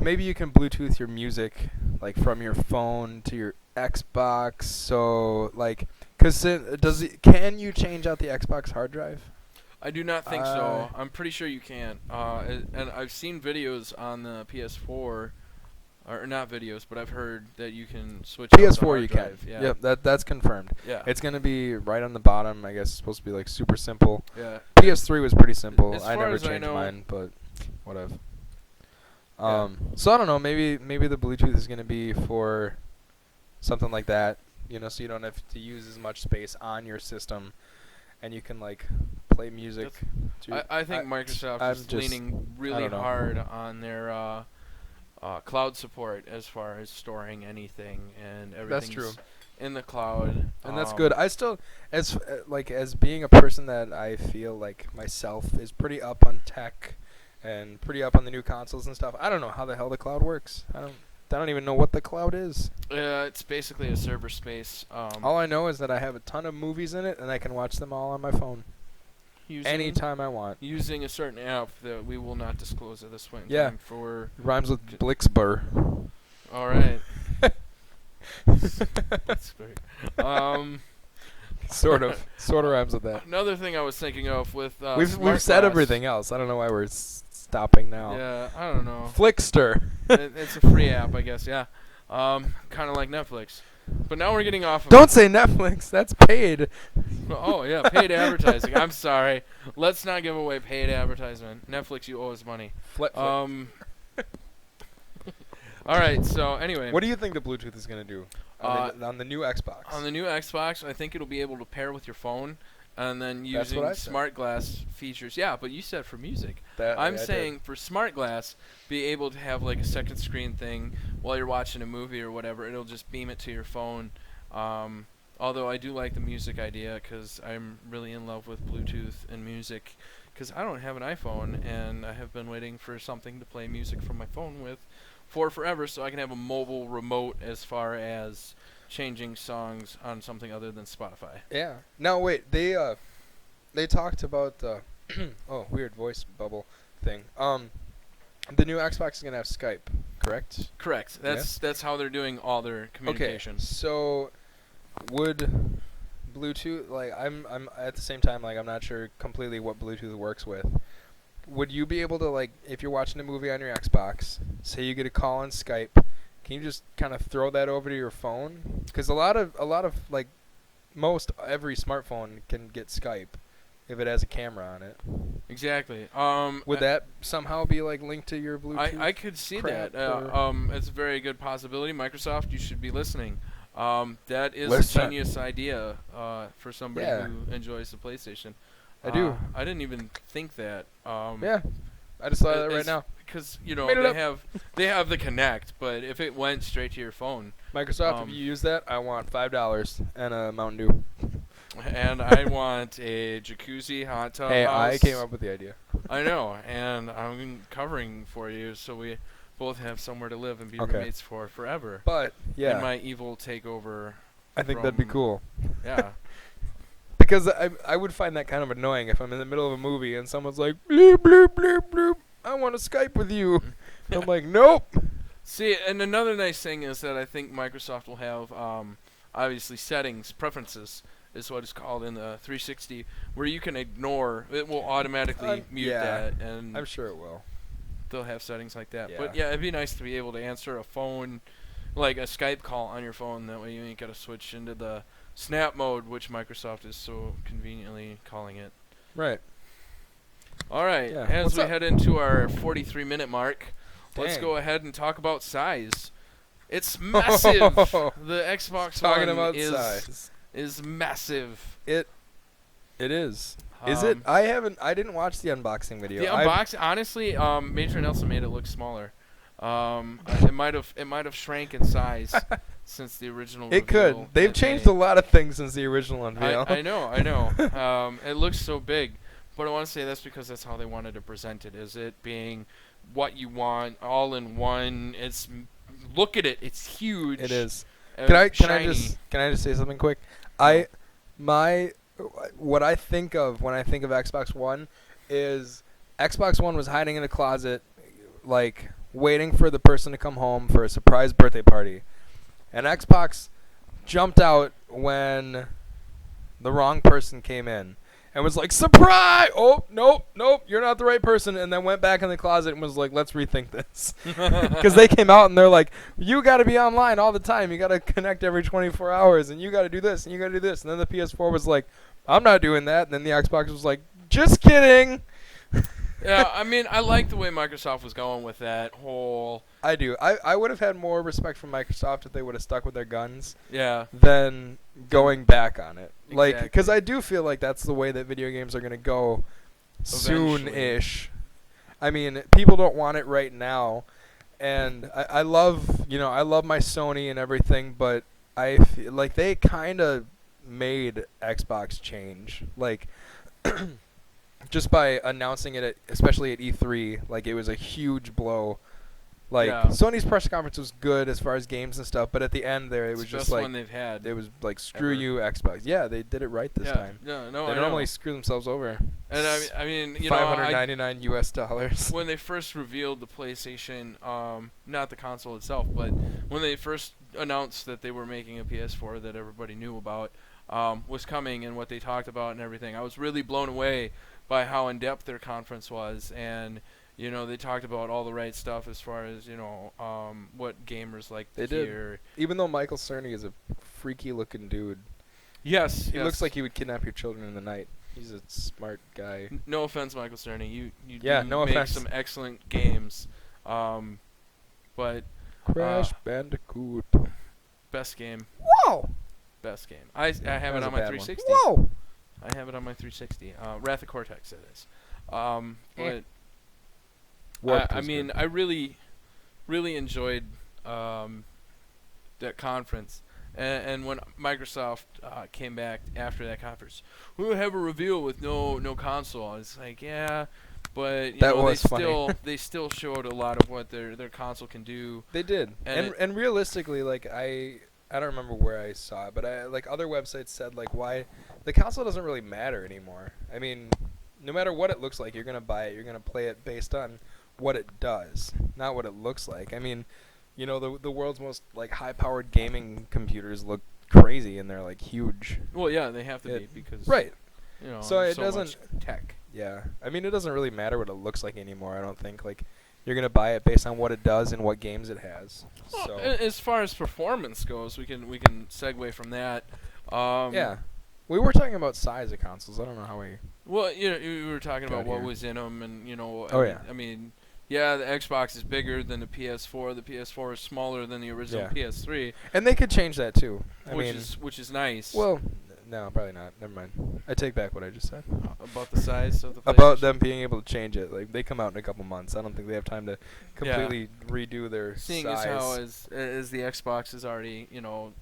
Maybe you can Bluetooth your music like from your phone to your Xbox. So like, can you change out the Xbox hard drive? I do not think so. I'm pretty sure you can't. And I've seen videos on the PS4, or not videos, but I've heard that you can switch. out the PS4 hard you drive. can. Yeah. Yep, that's confirmed. Yeah. It's gonna be right on the bottom. I guess it's supposed to be like super simple. Yeah. PS3 was pretty simple. As I far never as I changed know- mine, but whatever. Yeah. So I don't know. Maybe the Bluetooth is gonna be for something like that. So you don't have to use as much space on your system, and you can like play music. I think Microsoft I'm is just- leaning I really don't know. hard on their cloud support as far as storing anything and everything's true. in the cloud. And that's good. I still, as being a person that I feel like myself is pretty up on tech and pretty up on the new consoles and stuff. I don't know how the hell the cloud works. I don't even know what the cloud is. It's basically a server space. All I know is that I have a ton of movies in it, and I can watch them all on my phone. anytime I want. using a certain app that we will not disclose at this point in Yeah. time for. Rhymes with Blixbur. All right. That's great. Sort of rhymes with that. Another thing I was thinking of with We've smart said glass. everything else. I don't know why we're stopping now. Yeah, I don't know. Flickster. It's a free app, I guess. Yeah, kind of like Netflix. But now we're getting off of. Don't say Netflix. That's paid. Oh yeah, paid advertising. I'm sorry. Let's not give away paid advertisement. Netflix, you owe us money. Flip. All right. So anyway. What do you think the Bluetooth is gonna do on the new Xbox? On the new Xbox, I think it'll be able to pair with your phone, and then That's what I using said. smart glass features. Yeah, but you said for music. That- I'm yeah, I saying did. for smart glass, be able to have like a second screen thing while you're watching a movie or whatever. It'll just beam it to your phone. Although I do like the music idea because I'm really in love with Bluetooth and music. Because I don't have an iPhone, and I have been waiting for something to play music from my phone with for forever, so I can have a mobile remote as far as changing songs on something other than Spotify. Yeah. Now wait, they talked about the oh, weird voice bubble thing. The new Xbox is gonna have Skype, correct? Correct. That's how they're doing all their communication. Okay. So would Bluetooth, like I'm at the same time, like I'm not sure completely what Bluetooth works with. Would you be able to, like, if you're watching a movie on your Xbox, say you get a call on Skype, can you just kind of throw that over to your phone? Because a lot of like most every smartphone can get Skype if it has a camera on it. Exactly. Would that somehow be like linked to your Bluetooth? I could see crap, that. or- It's a very good possibility. Microsoft, you should be listening. That is Listen. a genius idea for somebody Yeah. who enjoys the PlayStation. I do. I didn't even think that. Yeah. I just saw that right it's- now. Because Made it up. they have the Connect, but if it went straight to your phone, Microsoft, Um, if you use that, I want $5 and a Mountain Dew. and I want a jacuzzi hot tub Hey, house. I came up with the idea. I know, and I'm covering for you, so we both have somewhere to live and be Okay. roommates for forever. But yeah, In my evil takeover. I think that'd be from- cool. Yeah. Because I would find that kind of annoying if I'm in the middle of a movie and someone's like, bloop, bloop, bloop, bloop, I want to Skype with you. I'm like, nope. See, and another nice thing is that I think Microsoft will have, obviously, settings, preferences is what it's called in the 360, where you can ignore, it will automatically mute yeah. that, and I'm sure it will. they'll have settings like that. Yeah. But yeah, it'd be nice to be able to answer a phone, like a Skype call on your phone. That way you ain't got to switch into the snap mode, which Microsoft is so conveniently calling it. Right. All right, Yeah. as What's we up? head into our 43-minute mark, let's Dang. go ahead and talk about size. It's massive. The Xbox Talking One about is size. is massive. It is. Is it? I didn't watch the unboxing video. The unbox, honestly, Major Nelson made it look smaller. It might have shrank in size since the original. It could. reveal They've that changed they- a lot of things since the original unveil. I know. It looks so big, but I want to say that's because that's how they wanted to present it. Is it being what you want, all in one? Look at it. It's huge. It is. and Can I shiny. just say something quick? What I think of when I think of Xbox One is Xbox One was hiding in a closet, like waiting for the person to come home for a surprise birthday party, and Xbox jumped out when the wrong person came in and was like, surprise! Oh, nope, you're not the right person, and then went back in the closet and was like, let's rethink this. Because they came out and they're like, you got to be online all the time. You got to connect every 24 hours, and you got to do this, and you got to do this. And then the PS4 was like, I'm not doing that. And then the Xbox was like, just kidding. Yeah, I mean, I like the way Microsoft was going with that whole. I do. I would have had more respect from Microsoft if they would have stuck with their guns Yeah. than going back on it. Like, Exactly. because I do feel like that's the way that video games are going to go soon-ish. I mean, people don't want it right now. And I love, I love my Sony and everything, but I feel like they kind of made Xbox change. Like, just by announcing it, especially at E3, like it was a huge blow Like Yeah. Sony's press conference was good as far as games and stuff, but at the end there it was It's the just best like one they've had. it was like screw ever. you Xbox. Yeah, they did it right this Yeah. time. No, They I normally know. screw themselves over. And I mean, you know, $599 US. when they first revealed the PlayStation, not the console itself, but when they first announced that they were making a PS4 that everybody knew about, was coming and what they talked about and everything, I was really blown away by how in depth their conference was, and you know, they talked about all the right stuff as far as, you know, what gamers like They to did. hear. Even though Michael Cerny is a freaky looking dude. Yes, He looks like he would kidnap your children in the night. He's a smart guy. No offense, Michael Cerny. You Yeah, do no make offense. some excellent games, but Crash Bandicoot. best game, Whoa! best game. I have it was on a my bad one. 360. Whoa! I have it on my 360. Wrath of Cortex, it is. But Warped I was mean, good. I really enjoyed that conference. And when Microsoft came back after that conference, we would have a reveal with no console. It's like, yeah, but you That know, was funny. they still showed a lot of what their console can do. They did. And And realistically, like I don't remember where I saw it, but I like other websites said like why the console doesn't really matter anymore. I mean, no matter what it looks like, you're gonna buy it. You're gonna play it based on what it does, not what it looks like. I mean, you know, the world's most like high-powered gaming computers look crazy and they're like huge. Well, yeah, they have to be because Right. you know, So there's it much doesn't- tech. Yeah. I mean, it doesn't really matter what it looks like anymore. I don't think like you're gonna buy it based on what it does and what games it has. Well, So as far as performance goes, we can segue from that. yeah. We were talking about size of consoles. I don't know how we. Well, you know, we were talking Got about what here. was in them, and you know, Oh, yeah. I mean, yeah, the Xbox is bigger than the PS4. The PS4 is smaller than the original Yeah. PS3, And they could change that too. I which mean, is nice. well, no, probably not. Never mind. I take back what I just said. About the size of the About PlayStation. them being able to change it. Like they come out in a couple months. I don't think they have time to completely redo their Seeing size. as how as the Xbox has already, you know,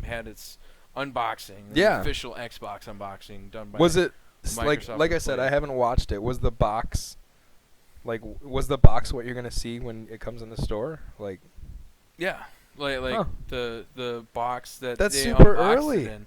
had its unboxing, the Yeah. official Xbox unboxing done by Was it Microsoft like I said? I employee. haven't watched it. Was the box was the box what you're gonna see when it comes in the store? Like Yeah, like Huh. the box that That's they super unboxed early. it in.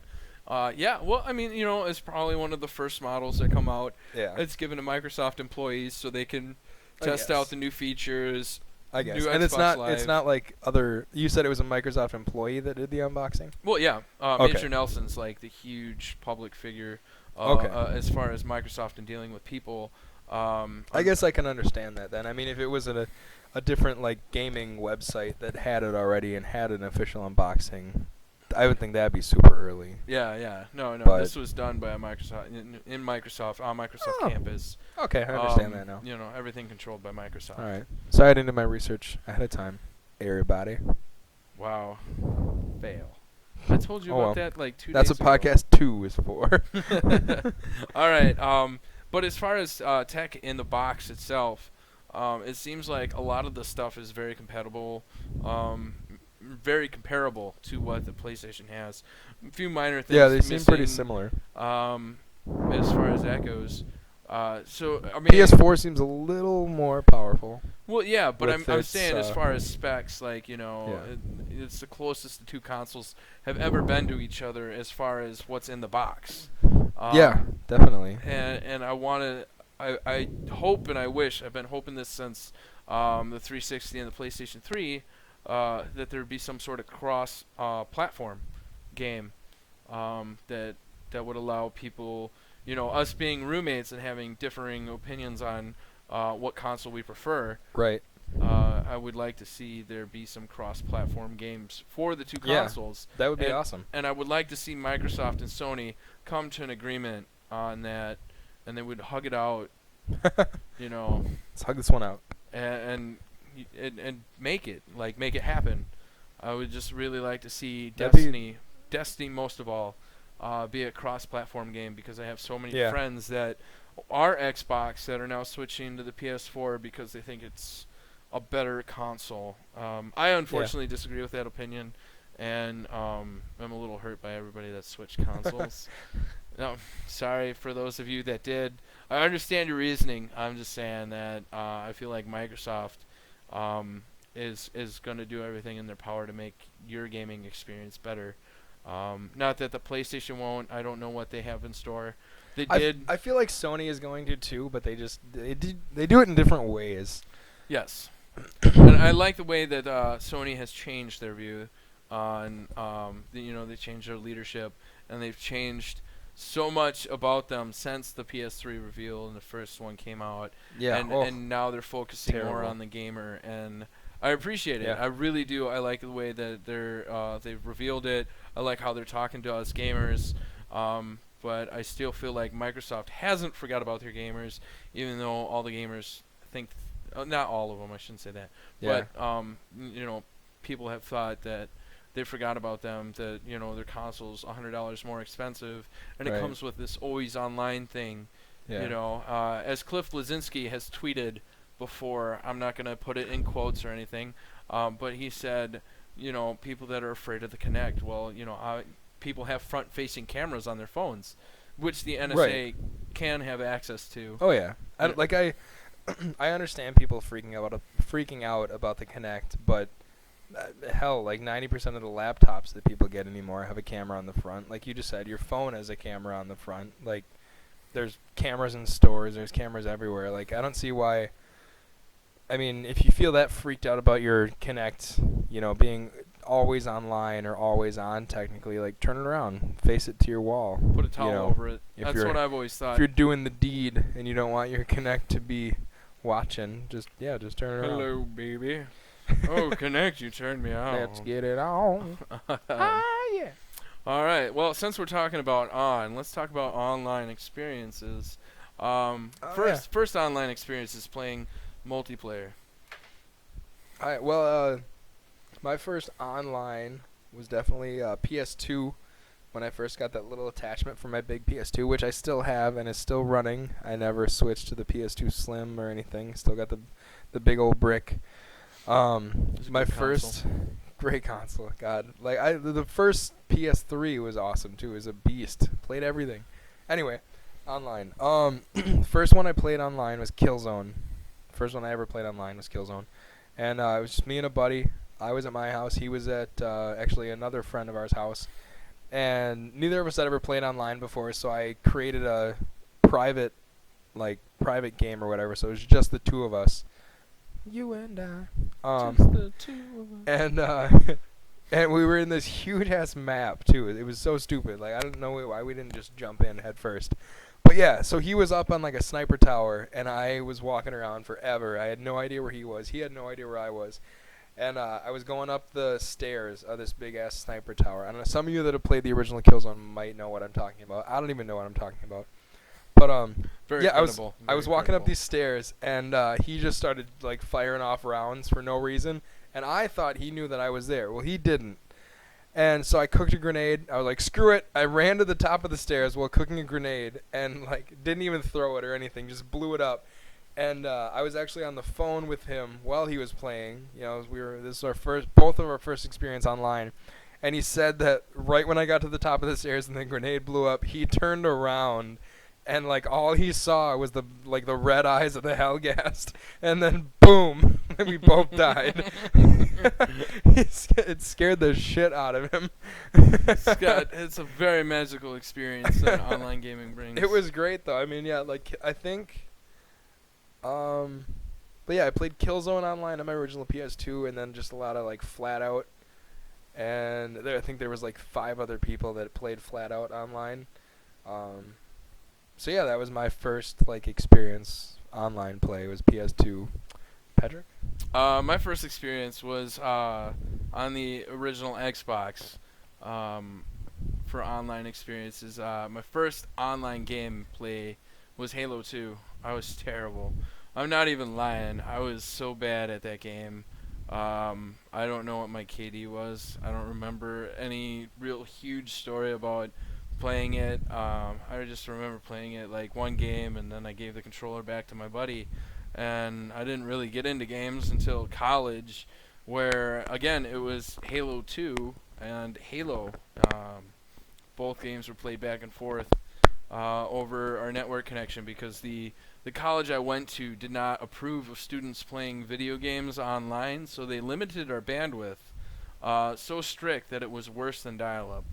Yeah, well, I mean, you know, it's probably one of the first models that come out. yeah, It's given to Microsoft employees so they can I test guess. out the new features. I guess. new And it's Xbox not Live. like other. You said it was a Microsoft employee that did the unboxing. Well, yeah, Okay. Major Nelson's like the huge public figure Okay. as far as Microsoft and dealing with people. I guess I can understand that then. I mean, if it was a different like gaming website that had it already and had an official unboxing, I would think that'd be super early. Yeah. No. But- This was done by a Microsoft in Microsoft on Microsoft Oh. campus. Okay, I understand that now. You know, everything controlled by Microsoft. All right. Sorry I didn't do my research ahead of time. Everybody. Wow. Fail. I told you Oh, about well. that like 2 That's days what ago. podcast 2 is for. All right. But as far as tech in the box itself, it seems like a lot of the stuff is very compatible, very comparable to what the PlayStation has. A few minor things. Yeah, they seem pretty missing, similar. As far as that goes. So I mean, PS4 seems a little more powerful. well, yeah, but with I'm its, saying as far as specs, like, you know, Yeah. it's the closest the two consoles have ever been to each other as far as what's in the box. Yeah, definitely. And I hope and I wish, I've been hoping this since the 360 and the PlayStation 3, that there would be some sort of cross platform game that would allow people, you know, us being roommates and having differing opinions on what console we prefer. Right. I would like to see there be some cross-platform games for the two Yeah. consoles. That would be And- awesome. And I would like to see Microsoft and Sony come to an agreement on that, and they would hug it out, you know, Let's hug this one out. and make it happen. I would just really like to see That'd be- Destiny most of all, be a cross-platform game because I have so many Yeah. friends that are Xbox that are now switching to the PS4 because they think it's a better console. I unfortunately disagree with that opinion, and I'm a little hurt by everybody that switched consoles. No, sorry for those of you that did. I understand your reasoning. I'm just saying that I feel like Microsoft is going to do everything in their power to make your gaming experience better. Not that the PlayStation won't. I don't know what they have in store. They did. I feel like Sony is going to too, but they do it in different ways. Yes. And I like the way that Sony has changed their view on, they changed their leadership, and they've changed so much about them since the PS3 reveal and the first one came out. Yeah. And now they're focusing more terrible. on the gamer, and I appreciate it. Yeah. I really do. I like the way that they've revealed it. I like how they're talking to us gamers. But I still feel like Microsoft hasn't forgot about their gamers, even though all the gamers think, not all of them, I shouldn't say that, Yeah. but people have thought that they forgot about them, that their console's $100 more expensive, and Right. it comes with this always online thing. Yeah. As Cliff Blazinski has tweeted before, I'm not going to put it in quotes or anything, but he said, people that are afraid of the Kinect, well, people have front-facing cameras on their phones, which the NSA Right. can have access to. Oh yeah. Yeah. I understand people freaking out about the Kinect, but hell, like 90% of the laptops that people get anymore have a camera on the front. Like you just said, your phone has a camera on the front. Like there's cameras in stores, there's cameras everywhere. Like I don't see why. I mean, if you feel that freaked out about your Kinect, being always online or always on, technically, like turn it around, face it to your wall. Put a towel over it. if That's you're- what I've always thought. If you're doing the deed and you don't want your Kinect to be watching, just turn it around. Hello, baby. Oh, Connect, you turned me on. Let's get it on. Yeah. All right. Well, since we're talking about let's talk about online experiences. First online experience is playing multiplayer. Alright, well, my first online was definitely PS2 when I first got that little attachment for my big PS2, which I still have and is still running. I never switched to the PS2 Slim or anything. Still got the big old brick. It's a My good first console. great console. God, like the first PS3 was awesome too. It was a beast. Played everything. Anyway, online. First one I played online was Killzone. First one I ever played online was Killzone, and it was just me and a buddy. I was at my house. He was at actually another friend of ours' house, and neither of us had ever played online before. So I created a private game or whatever. So it was just the two of us. You and I. Just the two of us. And and we were in this huge ass map too. It was so stupid. Like I don't know why we didn't just jump in head first. But yeah, so he was up on like a sniper tower, and I was walking around forever. I had no idea where he was. He had no idea where I was. And I was going up the stairs of this big ass sniper tower. I don't know. Some of you that have played the original Killzone might know what I'm talking about. I don't even know what I'm talking about. But Very yeah, credible. I was Very walking up credible. these stairs, and he just started like firing off rounds for no reason, and I thought he knew that I was there. Well, he didn't, and so I cooked a grenade. I was like, "Screw it!" I ran to the top of the stairs while cooking a grenade, and like didn't even throw it or anything, just blew it up. And I was actually on the phone with him while he was playing. This is both of our first experience online. And he said that right when I got to the top of the stairs and the grenade blew up, he turned around. And like all he saw was the red eyes of the Hellgast, and then boom, and we both died. It scared the shit out of him. It's a very magical experience that online gaming brings. It was great though. I mean, yeah, like I think, but yeah, I played Killzone online on my original PS2, and then just a lot of like Flat Out, and I think there was like 5 other people that played Flat Out online. So yeah, that was my first like experience online play was PS2. Patrick? My first experience was on the original Xbox for online experiences. My first online game play was Halo 2. I was terrible. I'm not even lying. I was so bad at that game. I don't know what my KD was. I don't remember any real huge story about playing it. I just remember playing it like one game, and then I gave the controller back to my buddy, and I didn't really get into games until college, where again it was Halo 2 and Halo. Both games were played back and forth. over our network connection because the college I went to did not approve of students playing video games online, so they limited our bandwidth so strict that it was worse than dial-up.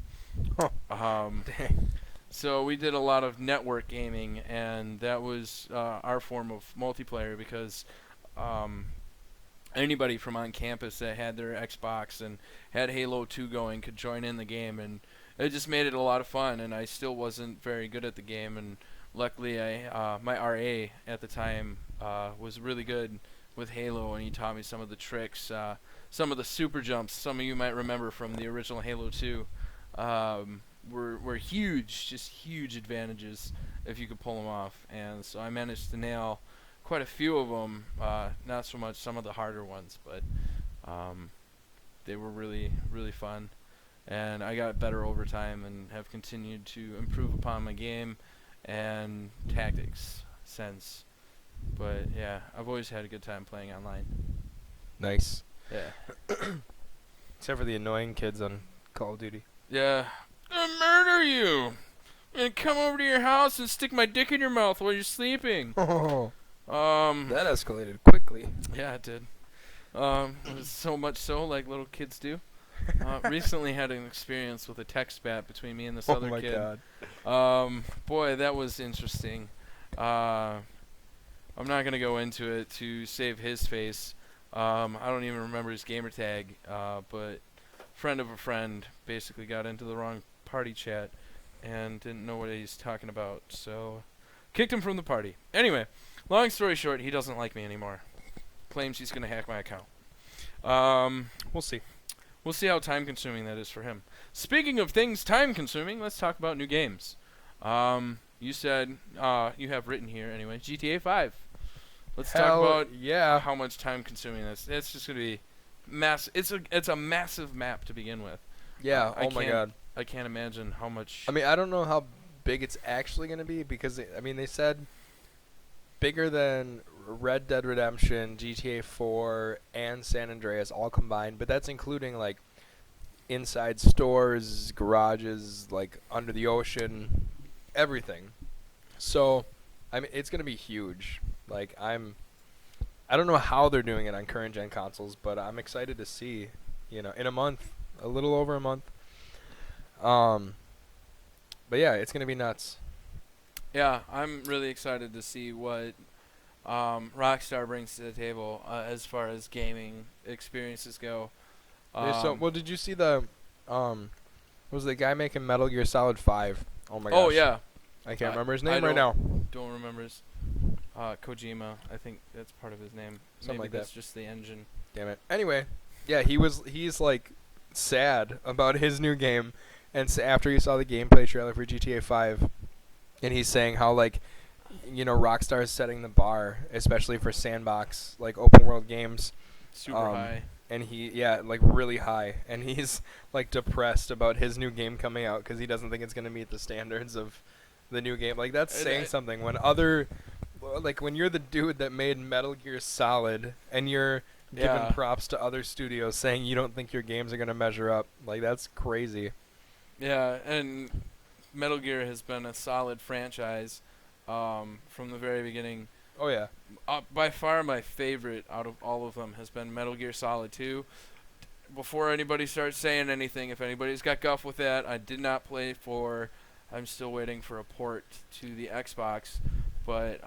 Huh. Dang. So we did a lot of network gaming, and that was our form of multiplayer because anybody from on campus that had their Xbox and had Halo 2 going could join in the game, and it just made it a lot of fun. And I still wasn't very good at the game, and luckily my RA at the time was really good with Halo, and he taught me some of the tricks, some of the super jumps. Some of you might remember from the original Halo 2 were huge, just huge advantages if you could pull them off. And so I managed to nail quite a few of them, not so much some of the harder ones, but they were really, really fun. And I got better over time and have continued to improve upon my game and tactics since. But yeah, I've always had a good time playing online. Nice. Yeah. Except for the annoying kids on Call of Duty. Yeah. I'm gonna murder you! I'm gonna come over to your house and stick my dick in your mouth while you're sleeping. Oh, Um, that escalated quickly. Yeah, it did. It was so much so, like little kids do. Recently had an experience with a text bat between me and this other kid. Oh my god. Boy, that was interesting. I'm not gonna go into it to save his face. I don't even remember his gamer tag. But friend of a friend basically got into the wrong party chat and didn't know what he's talking about, so kicked him from the party. Anyway, long story short, he doesn't like me anymore. Claims he's gonna hack my account. We'll see. We'll see how time-consuming that is for him. Speaking of things time-consuming, let's talk about new games. You said you have written here anyway, GTA 5. Let's talk about how much time-consuming this. It's just gonna be it's a massive map to begin with. Yeah. Oh my god. I can't imagine how much. I mean, I don't know how big it's actually gonna be because they said bigger than Red Dead Redemption, GTA 4, and San Andreas all combined, but that's including like inside stores, garages, like under the ocean, everything. So, I mean, it's gonna be huge. Like I don't know how they're doing it on current gen consoles, but I'm excited to see, in a month, a little over a month. But yeah, it's gonna be nuts. Yeah, I'm really excited to see what Rockstar brings to the table as far as gaming experiences go. Well, did you see was the guy making Metal Gear Solid 5? Oh my gosh. Oh yeah. I can't remember his name right now. Don't remember his Kojima. I think that's part of his name. Something Maybe like that's that. just the engine. Damn it. Anyway, yeah, he's like sad about his new game, and after he saw the gameplay trailer for GTA 5, and he's saying how like, Rockstar is setting the bar, especially for sandbox like open world games, Super high. and like really high, and he's like depressed about his new game coming out because he doesn't think it's gonna meet the standards of the new game. Like that's saying something when when you're the dude that made Metal Gear Solid and you're giving props to other studios saying you don't think your games are going to measure up. Like that's crazy. Yeah, and Metal Gear has been a solid franchise from the very beginning. Oh yeah. By far my favorite out of all of them has been Metal Gear Solid 2. Before anybody starts saying anything, if anybody's got guff with that, I did not play 4. I'm still waiting for a port to the Xbox, but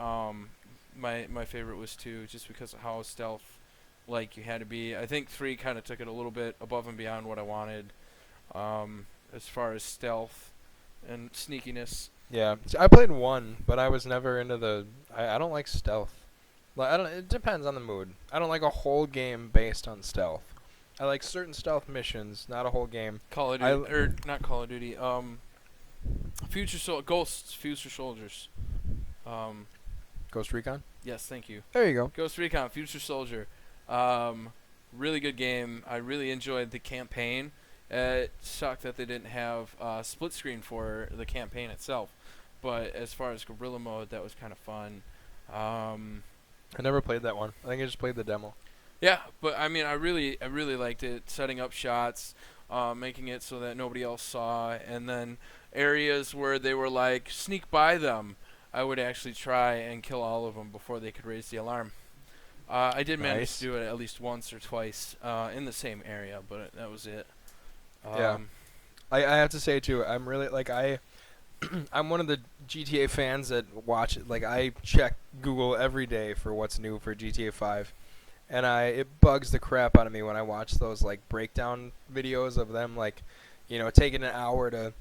my favorite was 2 just because of how stealth like you had to be. I think 3 kind of took it a little bit above and beyond what I wanted as far as stealth and sneakiness. Yeah, I played 1, but I was never into I don't like stealth. Like it depends on the mood. I don't like a whole game based on stealth. I like certain stealth missions, not a whole game. Call of Duty, or not Call of Duty. Ghosts, Future Soldiers. Ghost Recon? Yes, thank you. There you go. Ghost Recon, Future Soldier. Really good game. I really enjoyed the campaign. It sucked that they didn't have split screen for the campaign itself. But as far as guerrilla mode, that was kind of fun. I never played that one. I think I just played the demo. Yeah, but I mean, I really liked it. Setting up shots, making it so that nobody else saw, and then areas where they were like sneak by them, I would actually try and kill all of them before they could raise the alarm. I did manage to Nice. do it at least once or twice in the same area, but that was it. Yeah. Um, I have to say too, I'm really like I'm one of the GTA fans that watch it. Like I check Google every day for what's new for GTA 5, and it bugs the crap out of me when I watch those like breakdown videos of them like, taking an hour to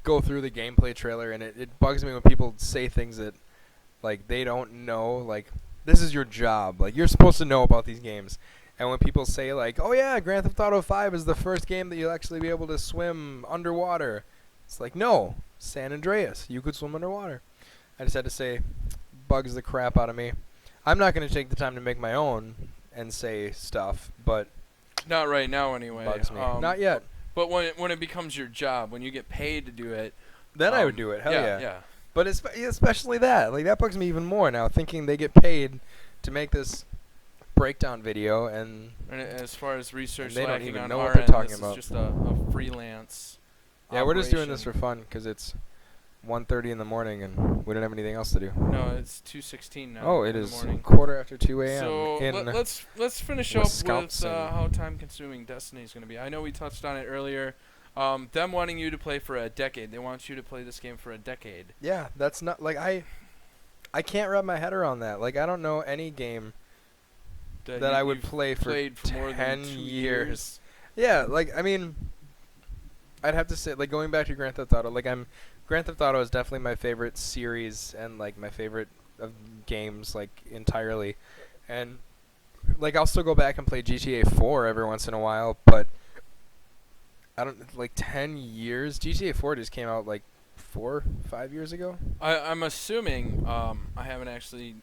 go through the gameplay trailer, and it bugs me when people say things that like they don't know. Like this is your job. Like you're supposed to know about these games. And when people say like, "Oh yeah, Grand Theft Auto 5 is the first game that you'll actually be able to swim underwater," it's like, no, San Andreas, you could swim underwater. I just had to say, bugs the crap out of me. I'm not going to take the time to make my own and say stuff, but Not right now, anyway. bugs me. Not yet. But when it becomes your job, when you get paid to do it, Then I would do it. Hell yeah, yeah. yeah. But especially that. Like that bugs me even more now, thinking they get paid to make this breakdown video, and As far as research they don't lacking even on know our what they're end, talking this about. is just a freelance. yeah, we're just doing this for operation. fun because it's 1:30 in the morning and we don't have anything else to do. No, it's 2:16 now. Oh, it in is the morning. quarter after 2 a.m. So in let's finish up with Wisconsin. how time consuming Destiny is going to be. I know we touched on it earlier. Them wanting you to play for a decade. They want you to play this game for a decade. Yeah, that's not like I can't wrap my head around that. Like I don't know any game that I would you've play for played for more 10 than 2 years. Yeah, like I mean, I'd have to say like going back to Grand Theft Auto. Like Grand Theft Auto is definitely my favorite series and like my favorite of games like entirely, and like I'll still go back and play GTA 4 every once in a while, but I don't like 10 years. GTA 4 just came out like 4, 5 years ago. I'm assuming I haven't actually.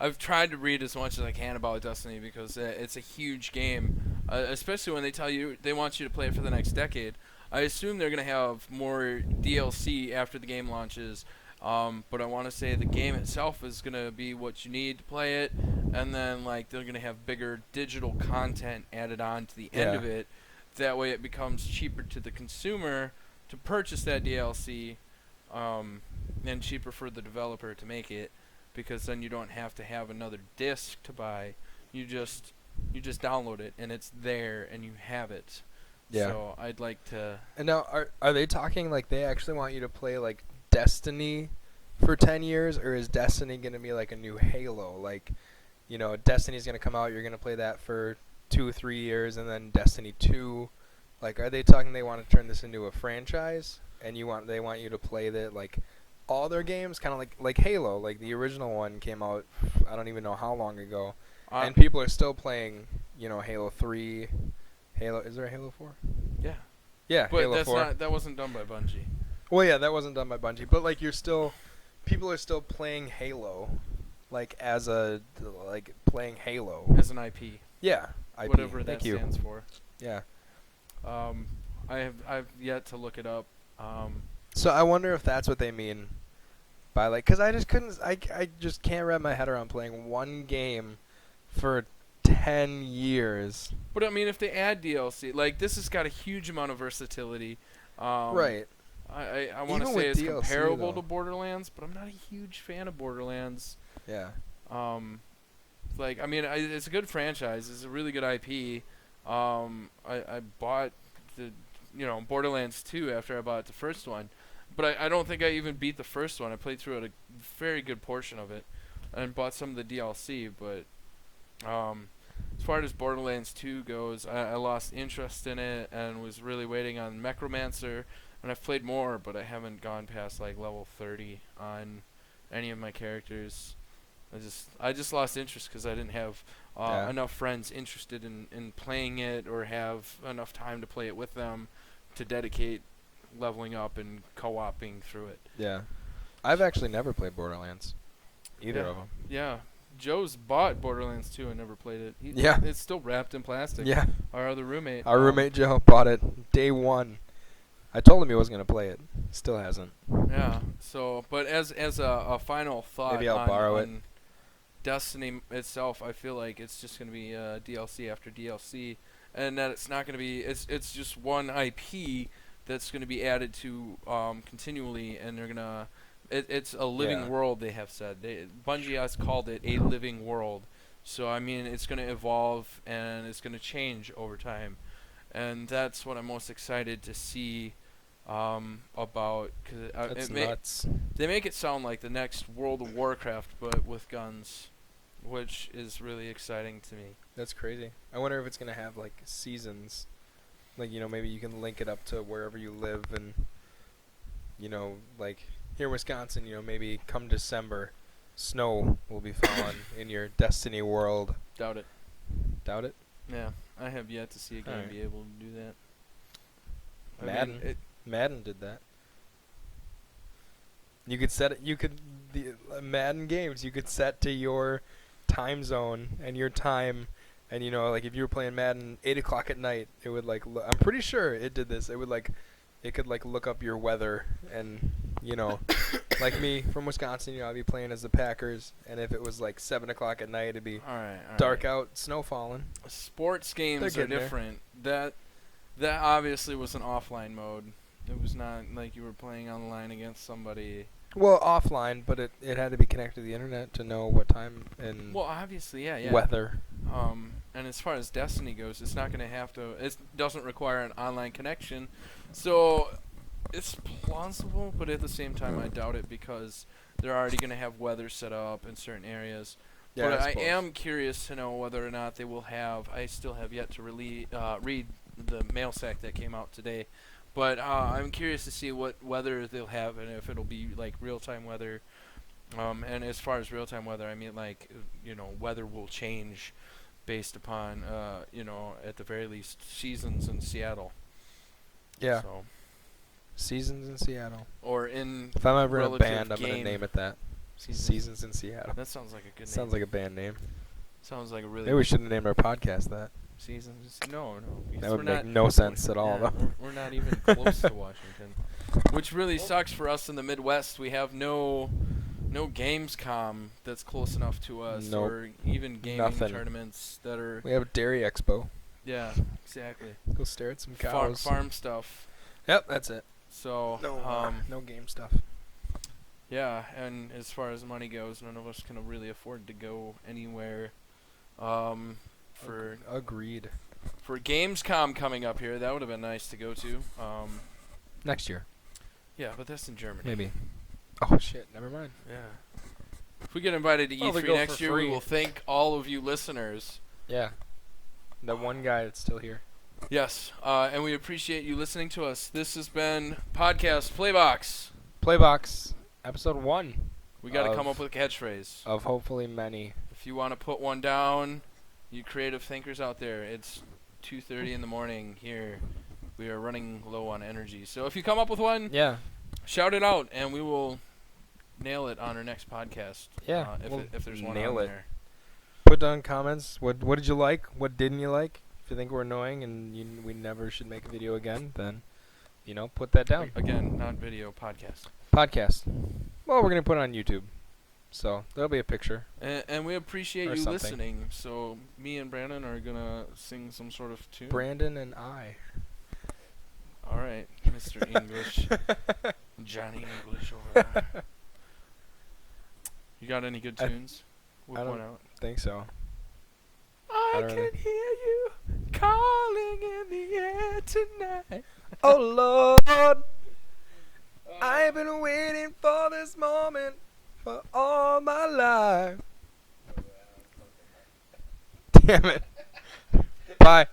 I've tried to read as much as I can about Destiny because it's a huge game, especially when they tell you they want you to play it for the next decade. I assume they're gonna have more DLC after the game launches, but I want to say the game itself is gonna be what you need to play it, and then like they're gonna have bigger digital content added on to the end Yeah. of it. That way, it becomes cheaper to the consumer to purchase that DLC, and cheaper for the developer to make it, because then you don't have to have another disc to buy. You just download it and it's there and you have it. Yeah. So I'd like to. And now are they talking like they actually want you to play like Destiny for 10 years, or is Destiny going to be like a new Halo? Like, Destiny's going to come out, you're going to play that for 2 or 3 years, and then Destiny 2. Like, are they talking they want to turn this into a franchise, and they want you to play that like all their games, kind of like Halo, like the original one came out I don't even know how long ago, and people are still playing, Halo 3. Halo, is there a Halo 4? Yeah. Yeah, But Halo 4. that wasn't done by Bungie. Well, yeah, that wasn't done by Bungie, but like people are still playing Halo, like playing Halo. As an IP. Yeah, IP. Whatever Thank that you. stands for. Yeah. I've yet to look it up. So I wonder if that's what they mean by like, cause I just can't wrap my head around playing one game for 10 years. But I mean, if they add DLC, like this has got a huge amount of versatility. Right. I want to Even say with it's DLC comparable though. to Borderlands, but I'm not a huge fan of Borderlands. Yeah. Like I mean, it's a good franchise. It's a really good IP. I bought the Borderlands 2 after I bought the first one, but I don't think I even beat the first one. I played through a very good portion of it, and bought some of the DLC. But as far as Borderlands 2 goes, I lost interest in it and was really waiting on Necromancer. And I've played more, but I haven't gone past like level 30 on any of my characters. I just lost interest because I didn't have enough friends interested in playing it, or have enough time to play it with them to dedicate leveling up and co-oping through it. Yeah. I've actually never played Borderlands. Either of them. Yeah. Joe's bought Borderlands 2 and never played it. Yeah. It's still wrapped in plastic. Yeah. Our other roommate. Our roommate Joe bought it day one. I told him he wasn't going to play it. Still hasn't. Yeah. So, but as a final thought, Maybe I'll borrow it. Destiny itself, I feel like it's just going to be DLC after DLC, and that it's not going to be. It's just one IP that's going to be added to continually, and they're gonna. It's a living Yeah. world. They have said. Bungie has called it a living world. So I mean, it's going to evolve and it's going to change over time, and that's what I'm most excited to see about. Cause That's nuts. they make it sound like the next World of Warcraft, but with guns, which is really exciting to me. That's crazy. I wonder if it's gonna have like seasons, like maybe you can link it up to wherever you live, and like here in Wisconsin, maybe come December, snow will be falling in your Destiny world. Doubt it. Doubt it. Yeah, I have yet to see a game Alright. be able to do that. I Madden. mean, Madden did that. You could set it. You could the Madden games. You could set to your time zone and your time, and like if you were playing Madden 8 o'clock at night, it would like. I'm pretty sure it did this. It would like, it could like look up your weather, and like me from Wisconsin, I'd be playing as the Packers, and if it was like 7 o'clock at night, it'd be all right. dark out, snow falling. Sports games are getting there. different. That obviously was an offline mode. It was not like you were playing online against somebody. Well, offline, but it had to be connected to the internet to know what time and Well, obviously, yeah. weather. And as far as Destiny goes, it's not going to have to. It doesn't require an online connection, so it's plausible. But at the same time, I doubt it because they're already going to have weather set up in certain areas. Yeah, But I suppose. am curious to know whether or not they will have. I still have yet to read the mail sack that came out today. But I'm curious to see what weather they'll have and if it'll be like real-time weather. And as far as real-time weather, I mean like weather will change based upon at the very least seasons in Seattle. Yeah. So, Seasons in Seattle. or in If I'm ever in a relative band, I'm gonna game. name it that. Seasons in Seattle. That sounds like a good Sounds name. like a band name. Sounds like a really Maybe we shouldn't have named our podcast that. Seasons. No. Because That we're would make not, no sense at all, yeah, though. we're not even close to Washington, which really sucks for us in the Midwest. We have no Gamescom that's close enough to us, Nope. or even gaming Nothing. tournaments that are. We have a Dairy Expo. Yeah, exactly. Go stare at some cows. Farm stuff. Yep, that's it. So No game stuff. yeah, and as far as money goes, none of us can really afford to go anywhere. For Agreed. Gamescom coming up here, that would have been nice to go to. Next year, Yeah, but that's in Germany. maybe. Oh shit! Never mind. Yeah. If we get invited to Well, they E3 go next for year, we free. will thank all of you listeners. Yeah. The one guy that's still here. Yes, and we appreciate you listening to us. This has been Podcast Playbox. Playbox, episode 1 We got to Of- come up with a catchphrase. of hopefully many. If you want to put one down, you creative thinkers out there, it's 2:30 in the morning here. We are running low on energy. So if you come up with one, Yeah. shout it out, and we will nail it on our next podcast. Yeah, if, we'll if there's one nail on it. there. Put down comments. What did you like? What didn't you like? If you think we're annoying and we never should make a video again, then put that down. Again, not video, podcast. Podcast. Well, we're gonna put it on YouTube, so there'll be a picture. And we appreciate Or you something. listening. So me and Brandon are gonna sing some sort of tune. Brandon and I. All right, Mr. English, Johnny English over there. You got any good tunes? We'll I point don't- out. Think so. I don't can really- hear you calling in the air tonight. Oh Lord, I've been waiting for this moment for all my life. Damn it. Bye.